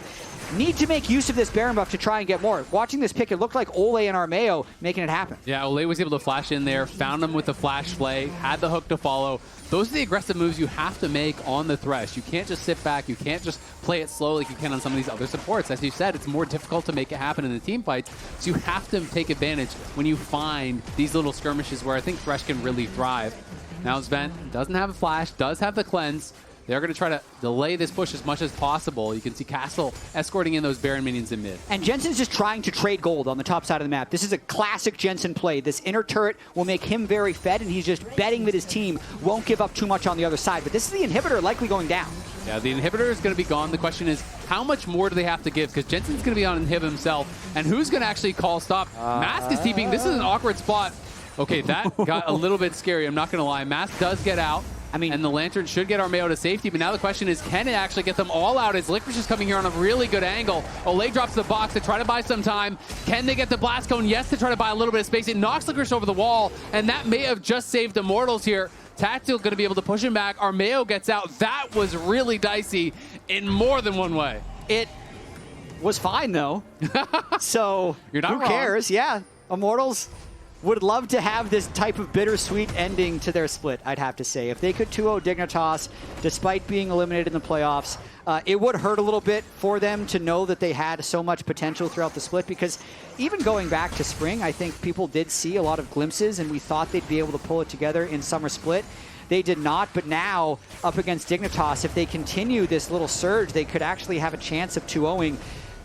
need to make use of this Baron buff to try and get more. Watching this pick, it looked like Olleh and Armao making it happen. Yeah, Olleh was able to flash in there, found him with the flash play, had the hook to follow. Those are the aggressive moves you have to make on the Thresh. You can't just sit back. You can't just play it slow like you can on some of these other supports. As you said, it's more difficult to make it happen in the team fights, so you have to take advantage when you find these little skirmishes where I think Thresh can really thrive. Now Zven doesn't have a flash, does have the cleanse. They're going to try to delay this push as much as possible. You can see Castle escorting in those Baron minions in mid. And Jensen's just trying to trade gold on the top side of the map. This is a classic Jensen play. This inner turret will make him very fed, and he's just betting that his team won't give up too much on the other side. But this is the inhibitor likely going down. Yeah, the inhibitor is going to be gone. The question is, how much more do they have to give? Because Jensen's going to be on inhib himself, and who's going to actually call stop? Mask is TPing. This is an awkward spot. Okay, that got a little bit scary. I'm not going to lie. Mask does get out. I mean, and the Lantern should get Armao to safety, but now the question is, can it actually get them all out as Licorice is coming here on a really good angle? Olleh drops the box to try to buy some time. Can they get the Blast Cone? Yes, to try to buy a little bit of space. It knocks Licorice over the wall, and that may have just saved Immortals here. Tactical going to be able to push him back. Armao gets out. That was really dicey in more than one way. It was fine, though. So You're not who wrong. cares? Yeah, Immortals would love to have this type of bittersweet ending to their split, I'd have to say. If they could 2-0 Dignitas, despite being eliminated in the playoffs, it would hurt a little bit for them to know that they had so much potential throughout the split, because even going back to spring, I think people did see a lot of glimpses, and we thought they'd be able to pull it together in Summer Split. They did not, but now, up against Dignitas, if they continue this little surge, they could actually have a chance of 2-0ing.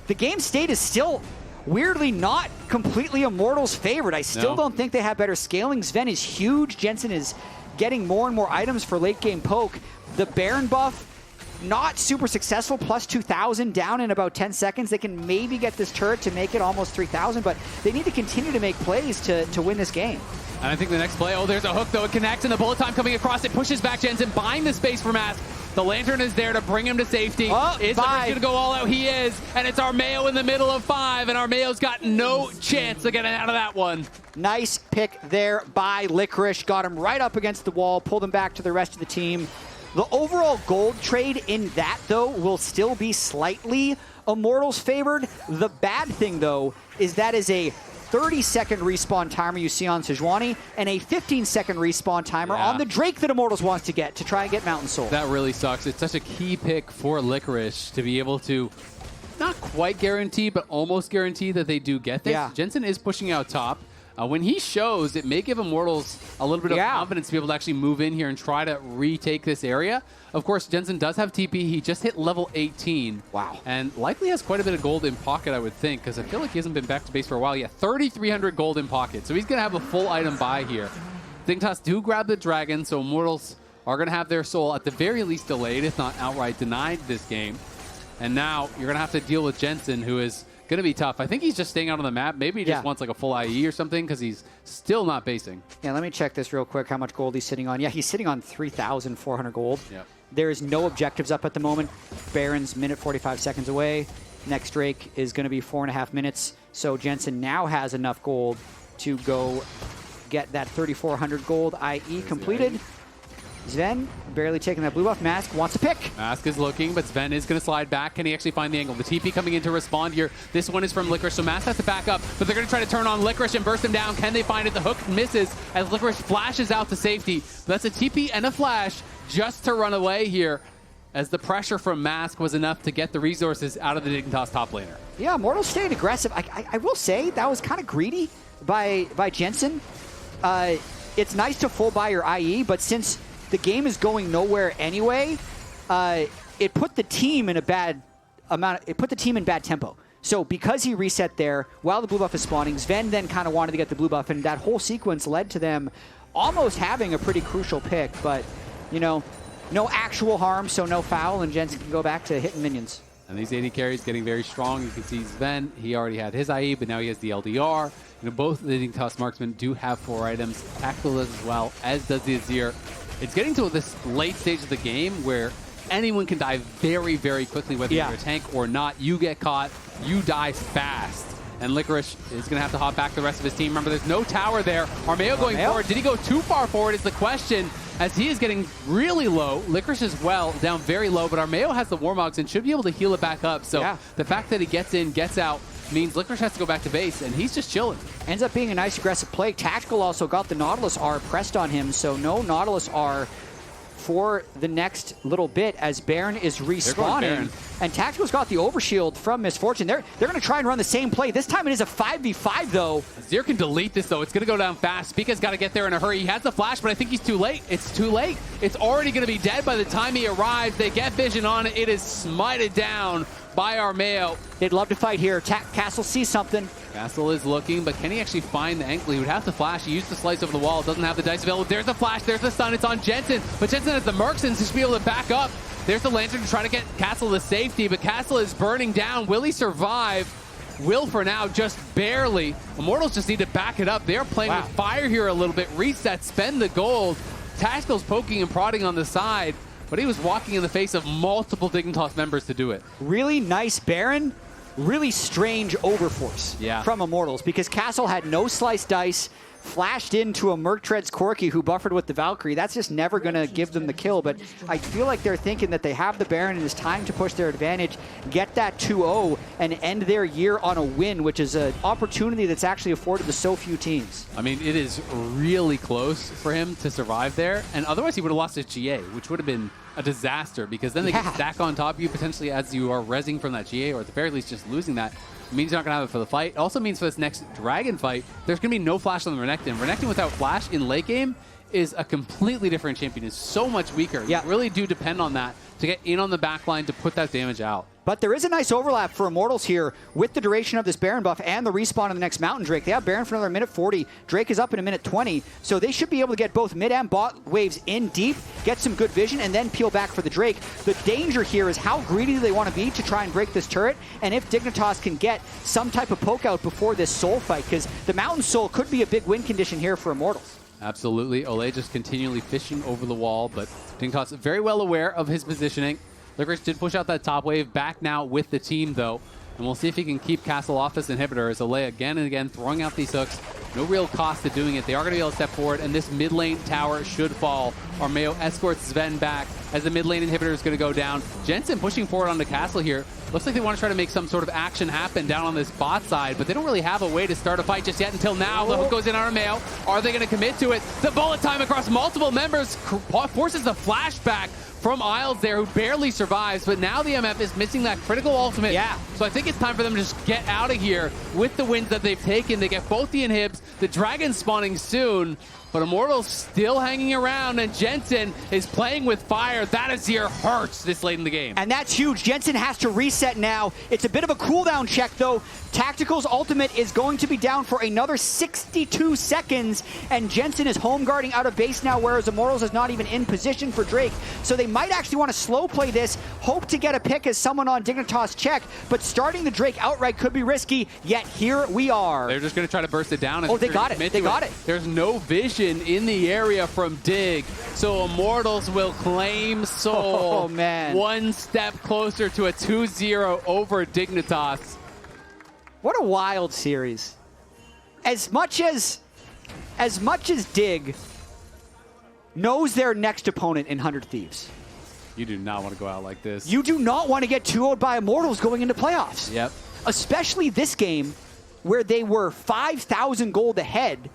The game state is still weirdly not completely Immortals favored. I still don't think they have better scaling. Zven is huge. Jensen is getting more and more items for late game poke. The Baron buff, not super successful, plus 2,000 down in about 10 seconds. They can maybe get this turret to make it almost 3,000, but they need to continue to make plays to win this game. And I think the next play, oh, there's a hook, though. It connects, and the bullet time coming across. It pushes back Jensen, buying the space for Mask. The Lantern is there to bring him to safety. Oh, is Licorice going to go all out? He is. And it's Armao in the middle of 5, and Armao's got no chance of getting out of that one. Nice pick there by Licorice. Got him right up against the wall, pulled him back to the rest of the team. The overall gold trade in that, though, will still be slightly Immortals favored. The bad thing, though, is that is a 30-second respawn timer you see on Sejuani, and a 15-second respawn timer on the Drake that Immortals wants to get to try and get Mountain Soul. That really sucks. It's such a key pick for Licorice to be able to not quite guarantee, but almost guarantee that they do get this. Yeah. Jensen is pushing out top. When he shows, it may give Immortals a little bit of confidence to be able to actually move in here and try to retake this area. Of course, Jensen does have TP. He just hit level 18. Wow. And likely has quite a bit of gold in pocket, I would think, because I feel like he hasn't been back to base for a while yet. 3,300 gold in pocket. So he's going to have a full item buy here. Dignitas do grab the dragon, so Immortals are going to have their soul at the very least delayed, if not outright denied this game. And now you're going to have to deal with Jensen, who is going to be tough. I think he's just staying out on the map. Maybe he just wants like a full IE or something, because he's still not basing. Yeah, let me check this real quick, how much gold he's sitting on. Yeah, he's sitting on 3,400 gold. Yep. There is no objectives up at the moment. Baron's minute 45 seconds away. Next Drake is going to be 4.5 minutes. So Jensen now has enough gold to go get that 3,400 gold IE completed. Zven barely taking that blue buff. Mask wants a pick. Mask is looking, but Zven is going to slide back. Can he actually find the angle? The TP coming in to respond here. This one is from Licorice, so Mask has to back up, but they're going to try to turn on Licorice and burst him down. Can they find it? The hook misses as Licorice flashes out to safety. But that's a TP and a flash just to run away here, as the pressure from Mask was enough to get the resources out of the Dignitas top laner. Yeah, Immortals stayed aggressive. I will say that was kind of greedy by Jensen. It's nice to full buy your IE, but since the game is going nowhere anyway, it put the team in a bad amount. It put the team in bad tempo. So because he reset there while the blue buff is spawning, Zven then kind of wanted to get the blue buff, and that whole sequence led to them almost having a pretty crucial pick. But you know, no actual harm, so no foul, and Jensen can go back to hitting minions. And these AD carries getting very strong. You can see Zven, he already had his IE, but now he has the LDR. You know, both the Dignitas marksmen do have 4 items. Tactical as well, as does the Azir. It's getting to this late stage of the game where anyone can die very, very quickly, whether you're a tank or not. You get caught, you die fast. And Licorice is going to have to hop back the rest of his team. Remember, there's no tower there. Armao going forward. Did he go too far forward is the question, as he is getting really low. Licorice as well, down very low, but Armao has the Warmogs and should be able to heal it back up. So the fact that he gets in, gets out, means Licorice has to go back to base, and he's just chilling. Ends up being a nice aggressive play. Tactical also got the Nautilus R pressed on him, so no Nautilus R for the next little bit as Baron is respawning. Baron. And Tactical's got the overshield from Misfortune. They're going to try and run the same play. This time it is a 5v5 though. Azir can delete this though. It's going to go down fast. Spica's got to get there in a hurry. He has the flash, but I think he's too late. It's too late. It's already going to be dead by the time he arrives. They get vision on it. It is smited down by Armao. They'd love to fight here. Castle sees something. Castle is looking, but can he actually find the ankle? He would have to flash. He used the slice over the wall. Doesn't have the dice available. There's the flash. There's the stun. It's on Jensen. But Jensen has the Mercsons to just be able to back up. There's the Lantern to try to get Castle to safety, but Castle is burning down. Will he survive? Will for now, just barely. Immortals just need to back it up. They're playing with fire here a little bit. Reset, spend the gold. Tactical's poking and prodding on the side, but he was walking in the face of multiple Dignitas members to do it. Really nice Baron. Really strange overforce from Immortals because Castle had no sliced dice, flashed into a Merktread's Corki who buffered with the Valkyrie. That's just never going to give them the kill, but I feel like they're thinking that they have the Baron and it's time to push their advantage, get that 2-0, and end their year on a win, which is an opportunity that's actually afforded to so few teams. I mean, it is really close for him to survive there, and otherwise he would have lost his GA, which would have been a disaster because then they can stack on top of you potentially as you are rezzing from that GA, or at the very least just losing that. It means you're not going to have it for the fight. It also means for this next Dragon fight, there's going to be no flash on the Renekton. Renekton without flash in late game is a completely different champion. It's so much weaker. You really do depend on that to get in on the back line to put that damage out. But there is a nice overlap for Immortals here with the duration of this Baron buff and the respawn of the next Mountain Drake. They have Baron for another minute 40. Drake is up in a minute 20. So they should be able to get both mid and bot waves in deep, get some good vision, and then peel back for the Drake. The danger here is how greedy do they want to be to try and break this turret, and if Dignitas can get some type of poke out before this Soul fight, because the Mountain Soul could be a big win condition here for Immortals. Absolutely. Olleh just continually fishing over the wall, but Dignitas very well aware of his positioning. Licorice did push out that top wave, back now with the team though. And we'll see if he can keep Castle off this inhibitor as Olleh again and again throwing out these hooks. No real cost to doing it. They are going to be able to step forward, and this mid lane tower should fall. Armao escorts Zven back as the mid lane inhibitor is going to go down. Jensen pushing forward onto Castle here. Looks like they want to try to make some sort of action happen down on this bot side, but they don't really have a way to start a fight just yet until now. The hook goes in on Armao. Are they going to commit to it? The bullet time across multiple members forces the flashback from Isles there, who barely survives, but now the MF is missing that critical ultimate. So I think it's time for them to just get out of here with the wins that they've taken. They get both the inhibs, the dragon spawning soon, but Immortals still hanging around, and Jensen is playing with fire. That Azir hurts this late in the game. And that's huge. Jensen has to reset now. It's a bit of a cooldown check, though. Tactical's ultimate is going to be down for another 62 seconds, and Jensen is home guarding out of base now, whereas Immortals is not even in position for Drake. So they might actually want to slow play this, hope to get a pick as someone on Dignitas check, but starting the Drake outright could be risky, yet here we are. They're just going to try to burst it down. Oh, they got it. They got it. There's no vision in the area from Dig, so Immortals will claim Soul. Oh, man. One step closer to a 2-0 over Dignitas. What a wild series. As much as Dig knows their next opponent in 100 Thieves, you do not want to go out like this. You do not want to get 2-0'd by Immortals going into playoffs. Yep. Especially this game where they were 5,000 gold ahead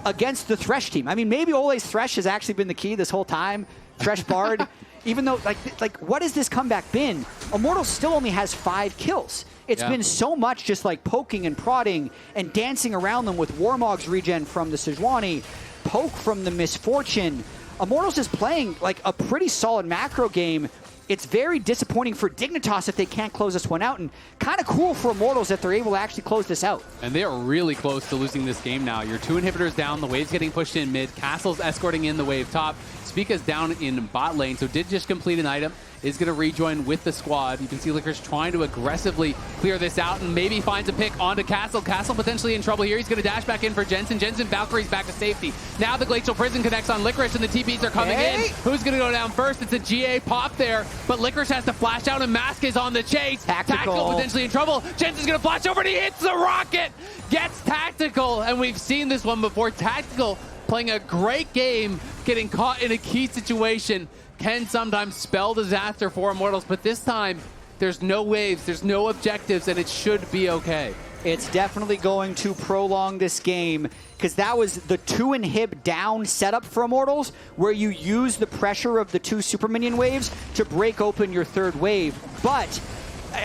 against the Thresh team. I mean, maybe Olleh's Thresh has actually been the key this whole time. Thresh Bard. Even though, like, what has this comeback been? Immortals still only has 5 kills. It's been so much just like poking and prodding and dancing around them with Warmog's regen from the Sejuani, poke from the Misfortune. Immortals is playing like a pretty solid macro game. It's very disappointing for Dignitas if they can't close this one out, and kind of cool for Immortals if they're able to actually close this out. And they are really close to losing this game now. Your 2 inhibitors down, the wave's getting pushed in mid, Castle's escorting in the wave top, Spica's down in bot lane, so did just complete an item, is going to rejoin with the squad. You can see Licorice trying to aggressively clear this out and maybe finds a pick onto Castle. Castle potentially in trouble here. He's going to dash back in for Jensen. Jensen, Valkyrie's back to safety. Now the Glacial Prison connects on Licorice and the TPs are coming in. Who's going to go down first? It's a GA pop there, but Licorice has to flash out and Mask is on the chase. Tactical potentially in trouble. Jensen's going to flash over and he hits the rocket. Gets Tactical, and we've seen this one before. Tactical playing a great game, getting caught in a key situation. Can sometimes spell disaster for Immortals, but this time there's no waves, there's no objectives, and it should be okay. It's definitely going to prolong this game because that was the 2-inhib down setup for Immortals where you use the pressure of the 2 super minion waves to break open your 3rd wave. But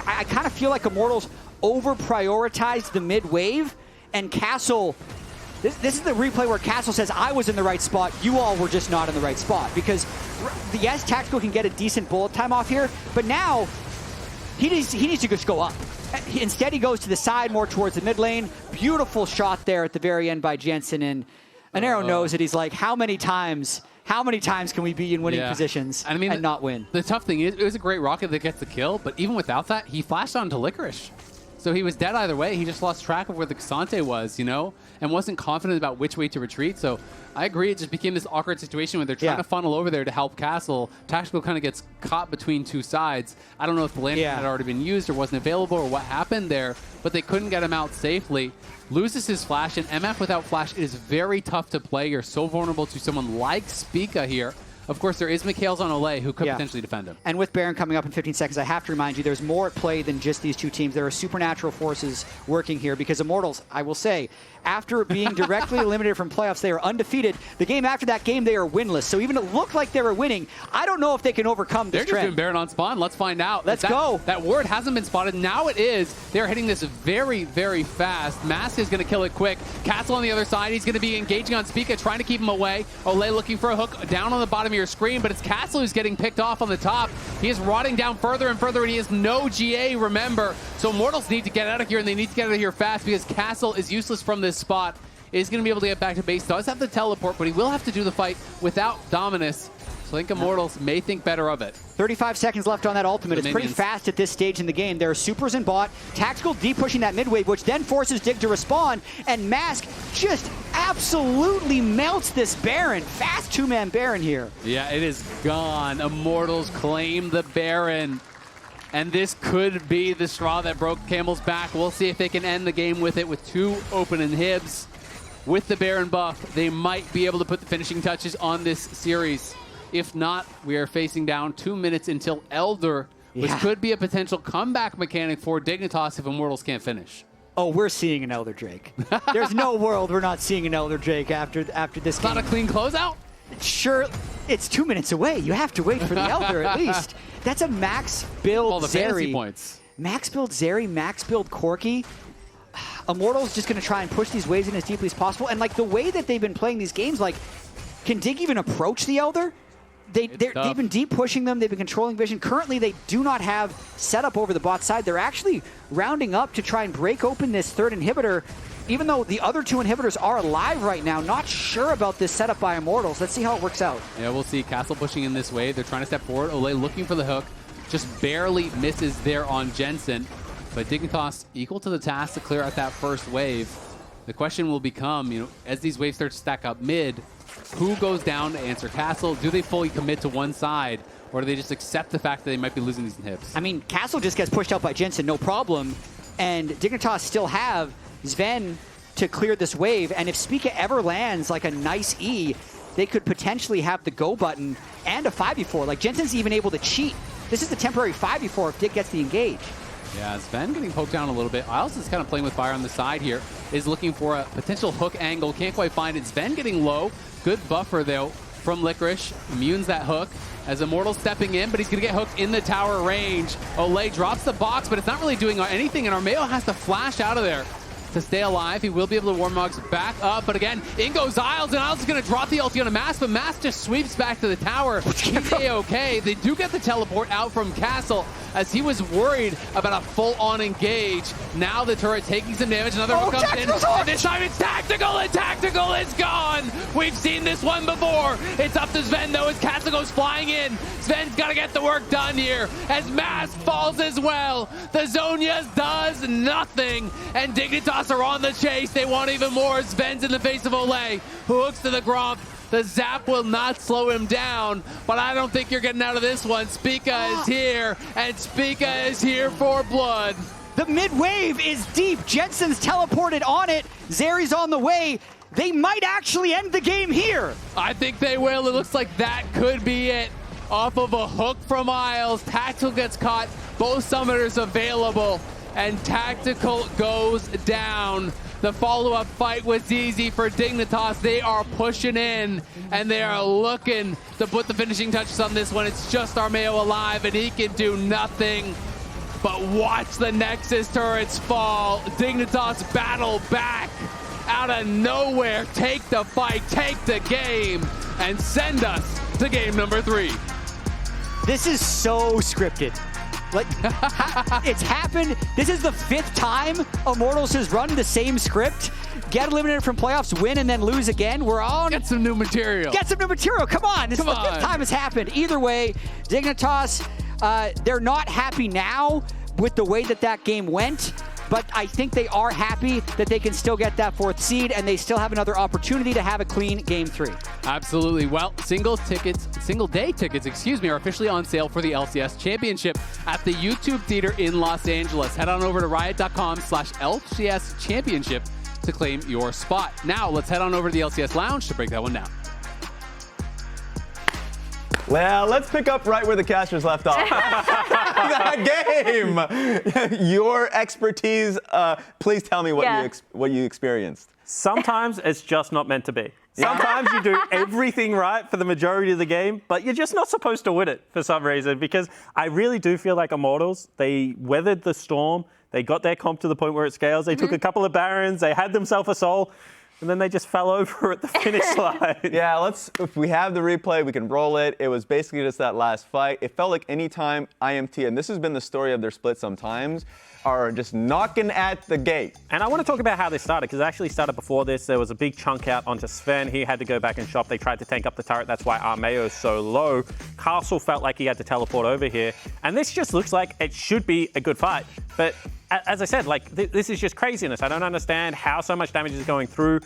I kind of feel like Immortals over-prioritized the mid wave, and Castle, this is the replay where Castle says, I was in the right spot, you all were just not in the right spot. Because, yes, Tactical can get a decent bullet time off here, but now he needs to just go up. Instead, he goes to the side, more towards the mid lane. Beautiful shot there at the very end by Jensen, and Anero knows it. He's like, how many times can we be in winning positions and not win? The tough thing is, it was a great rocket that gets the kill, but even without that, he flashed onto Licorice. So he was dead either way. He just lost track of where the Cassante was, you know, and wasn't confident about which way to retreat. So I agree, it just became this awkward situation where they're trying to funnel over there to help Castle. Tactical kind of gets caught between 2 sides. I don't know if the lantern had already been used or wasn't available or what happened there, but they couldn't get him out safely. Loses his flash, and MF without flash, it is very tough to play. You're so vulnerable to someone like Spica here. Of course, there is Mikhail's on Olleh, who could potentially defend him. And with Baron coming up in 15 seconds, I have to remind you, there's more at play than just these 2 teams. There are supernatural forces working here because Immortals, I will say, after being directly eliminated from playoffs, they are undefeated. The game after that game, they are winless. So even it looked like they were winning, I don't know if they can overcome this trend. trend. They're just doing Baron on spawn. Let's find out. Let's go. That ward hasn't been spotted. Now it is. They're hitting this very, very fast. Mask is going to kill it quick. Castle on the other side. He's going to be engaging on Spica, trying to keep him away. Olleh looking for a hook down on the bottom of your screen, but it's Castle who's getting picked off on the top. He is rotting down further and further, and he has no GA, remember. So Immortals need to get out of here, and they need to get out of here fast because Castle is useless from this spot. Is going to be able to get back to base. Does have to teleport, but he will have to do the fight without Dominus. So I think Immortals may think better of it. 35 seconds left on that ultimate. It's pretty fast at this stage in the game. There are supers in bot. Tactical deep pushing that mid wave, which then forces Dig to respawn. And Mask just absolutely melts this Baron. Fast 2-man Baron here. Yeah, it is gone. Immortals claim the Baron. And this could be the straw that broke Camel's back. We'll see if they can end the game with it with 2 open inhibs. With the Baron buff, they might be able to put the finishing touches on this series. If not, we are facing down 2 minutes until Elder, which could be a potential comeback mechanic for Dignitas if Immortals can't finish. Oh, we're seeing an Elder Drake. There's no world we're not seeing an Elder Drake after this game. Not a clean closeout? Sure, it's 2 minutes away. You have to wait for the Elder at least. That's a max build all the Zeri. fantasy points. Max build Zeri, max build Corki. Immortals just going to try and push these waves in as deeply as possible. And like the way that they've been playing these games, like, can Dig even approach the Elder? They've been deep pushing them. They've been controlling vision. Currently, they do not have setup over the bot side. They're actually rounding up to try and break open this 3rd inhibitor, even though the other 2 inhibitors are alive right now. Not sure about this setup by Immortals. Let's see how it works out. Yeah, we'll see. Castle pushing in this way. They're trying to step forward. Olleh looking for the hook. Just barely misses there on Jensen. But Dignitas equal to the task to clear out that first wave. The question will become, you know, as these waves start to stack up mid, who goes down to answer Castle? Do they fully commit to one side, or do they just accept the fact that they might be losing these inhibs? I mean, Castle just gets pushed out by Jensen, no problem. And Dignitas still have Zven to clear this wave. And if Spica ever lands like a nice E, they could potentially have the go button and a 5v4. Like, Jensen's even able to cheat. This is the temporary 5v4 if Dig gets the engage. Yeah, Zven getting poked down a little bit. Isles is kind of playing with fire on the side here. Is looking for a potential hook angle. Can't quite find it. Zven getting low. Good buffer, though, from Licorice. Immunes that hook. As Immortal stepping in, but he's going to get hooked in the tower range. Olleh drops the box, but it's not really doing anything, and Armao has to flash out of there to stay alive. He will be able to warm Mugs back up, but again, in goes Isles, and Isles is going to drop the ulti on a Mask, but Mask just sweeps back to the tower. He's A-okay. They do get the teleport out from Castle, as he was worried about a full-on engage. Now the turret taking some damage. Another one comes in, and this time it's Tactical, and Tactical is gone! We've seen this one before. It's up to Zven, though, as Castle goes flying in. Zven's got to get the work done here, as Mask falls as well. The Zhonya's does nothing, and Dignitas are on the chase. They want even more. Zven's in the face of Olleh, who hooks to the Gromp. The zap will not slow him down, but I don't think you're getting out of this one. Spica is here, and Spica is here for blood. The mid wave is deep. Jensen's teleported on it. Zeri's on the way. They might actually end the game here. I think they will. It looks like that could be it. Off of a hook from Isles. Tactical gets caught. Both summoners available. and Tactical goes down. The follow-up fight was easy for Dignitas. They are pushing in, and they are looking to put the finishing touches on this one. It's just Armao alive, and he can do nothing but watch the Nexus turrets fall. Dignitas battle back out of nowhere. Take the fight, take the game, and send us to game number 3. This is so scripted. Like, it's happened. This is the 5th time Immortals has run the same script. Get eliminated from playoffs, win, and then lose again. We're on. Get some new material. Get some new material. Come on. This is the 5th time it's happened. Either way, Dignitas, they're not happy now with the way that game went. But I think they are happy that they can still get that 4th seed, and they still have another opportunity to have a clean game 3. Absolutely. Well, single day tickets, are officially on sale for the LCS Championship at the YouTube Theater in Los Angeles. Head on over to riot.com/LCS Championship to claim your spot. Now, let's head on over to the LCS Lounge to break that one down. Well, let's pick up right where the casters left off. That game! Your expertise, please tell me what you experienced. Sometimes it's just not meant to be. Sometimes you do everything right for the majority of the game, but you're just not supposed to win it for some reason, because I really do feel like Immortals, they weathered the storm, they got their comp to the point where it scales, they took a couple of Barons, they had themselves a soul, and then they just fell over at the finish line. Yeah, if we have the replay, we can roll it. It was basically just that last fight. It felt like any time IMT, and this has been the story of their split sometimes, are just knocking at the gate. And I want to talk about how this started, because it actually started before this. There was a big chunk out onto Zven. He had to go back and shop. They tried to tank up the turret. That's why Armao is so low. Castle felt like he had to teleport over here. And this just looks like it should be a good fight. But as I said, like, this is just craziness. I don't understand how so much damage is going through.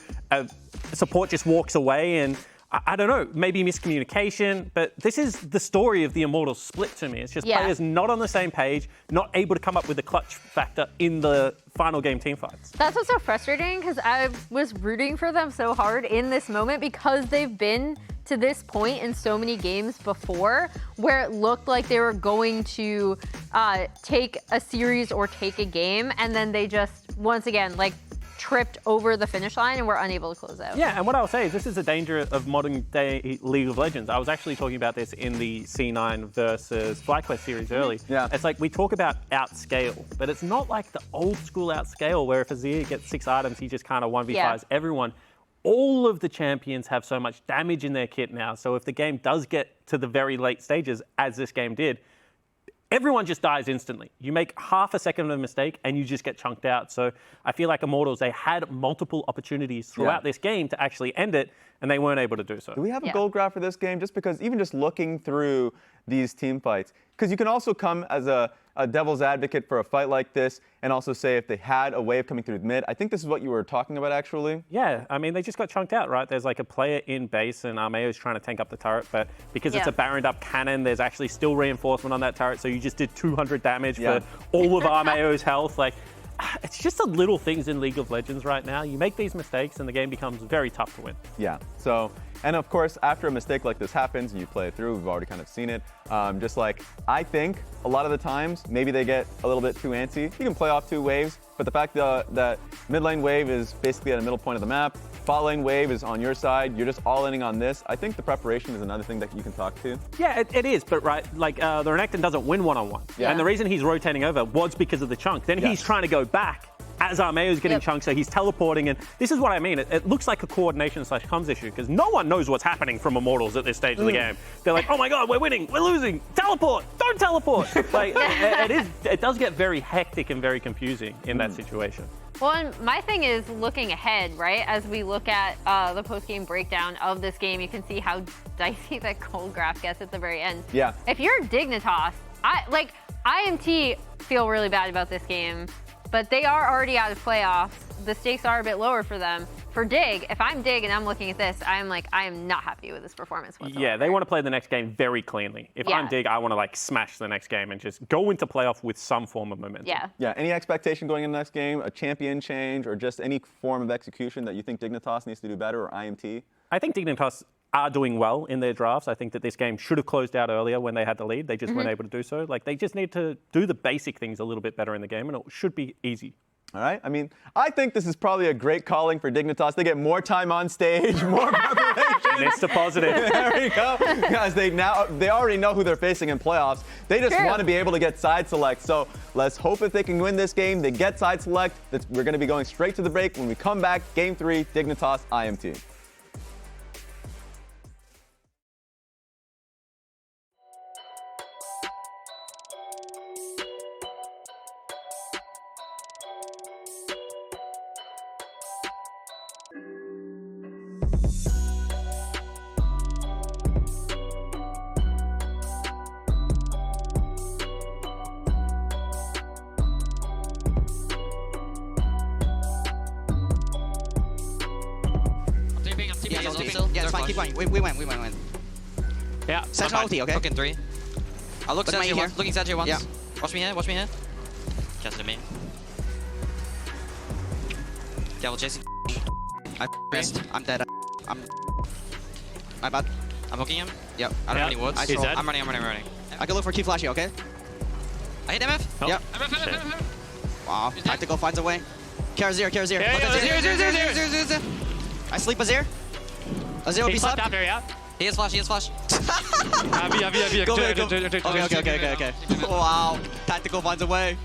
Support just walks away, and I don't know, maybe miscommunication, but this is the story of the Immortals split to me. It's just players not on the same page, not able to come up with the clutch factor in the final game team fights. That's what's so frustrating, because I was rooting for them so hard in this moment, because they've been to this point in so many games before where it looked like they were going to take a series or take a game, and then they just, once again, like, tripped over the finish line and were unable to close out. Yeah, and what I'll say is this is a danger of modern day League of Legends. I was actually talking about this in the C9 versus FlyQuest series early. Yeah. It's like we talk about outscale, but it's not like the old school outscale where if Azir gets 6 items, he just kind of 1v5s everyone. All of the champions have so much damage in their kit now, so if the game does get to the very late stages, as this game did, everyone just dies instantly. You make half a second of a mistake and you just get chunked out. So I feel like Immortals, they had multiple opportunities throughout this game to actually end it, and they weren't able to do so. Do we have a gold graph for this game? Just because, even just looking through these team fights, because you can also come as a devil's advocate for a fight like this and also say if they had a way of coming through mid. I think this is what you were talking about, actually. Yeah, I mean, they just got chunked out, right? There's like a player in base and Armao is trying to tank up the turret, but because it's a Baroned up cannon, there's actually still reinforcement on that turret, so you just did 200 damage for all of Armao's health. Like, it's just the little things in League of Legends right now. You make these mistakes and the game becomes very tough to win. Yeah, so, and of course, after a mistake like this happens and you play it through, we've already kind of seen it, just like, I think a lot of the times, maybe they get a little bit too antsy. You can play off 2 waves, but the fact that mid lane wave is basically at a middle point of the map, bot lane wave is on your side, you're just all-inning on this. I think the preparation is another thing that you can talk to. Yeah, it is, but right, like the Renekton doesn't win one-on-one. And the reason he's rotating over was because of the chunk. Then he's trying to go back as Armao is getting chunked, so he's teleporting, and this is what I mean. It looks like a coordination/comms issue, because no one knows what's happening from Immortals at this stage of the game. They're like, oh my god, we're winning, we're losing, teleport, don't teleport. Like, it does get very hectic and very confusing in that situation. Well, and my thing is looking ahead, right? As we look at the post-game breakdown of this game, you can see how dicey that gold graph gets at the very end. Yeah. If you're Dignitas, IMT feel really bad about this game, but they are already out of playoffs. The stakes are a bit lower for them. For Dig, if I'm Dig and I'm looking at this, I'm like, I am not happy with this performance whatsoever. Yeah, they want to play the next game very cleanly. If I'm Dig, I want to like smash the next game and just go into playoff with some form of momentum. Yeah, any expectation going into the next game, a champion change, or just any form of execution that you think Dignitas needs to do better, or IMT? I think Dignitas are doing well in their drafts. I think that this game should have closed out earlier when they had the lead. They just weren't able to do so. Like, they just need to do the basic things a little bit better in the game, and it should be easy. All right. I mean, I think this is probably a great calling for Dignitas. They get more time on stage, more preparation. Missed a positive. There we go. Guys, they already know who they're facing in playoffs. They just want to be able to get side select. So let's hope if they can win this game, they get side select. We're going to be going straight to the break. When we come back, Game 3, Dignitas IMT. Yeah, it's fine. Keep going. We win. Yeah. Sentinel ulti, okay? Looking 3. I'll look Sage here. once. Looking Sage once. Yeah. Watch me here. Cancel me. Devil chasing. I missed. I'm dead. My bad. I'm hooking him. Yep. I don't have any wards. He's dead. I'm running. I can look for Q flashy, okay? I hit MF. Oh. Yep. Wow. Tactical finds a way. Azir. Look, Azir. I sleep Azir. Azir will be slept. He has flash. Go. Okay. Wow. Tactical finds a way.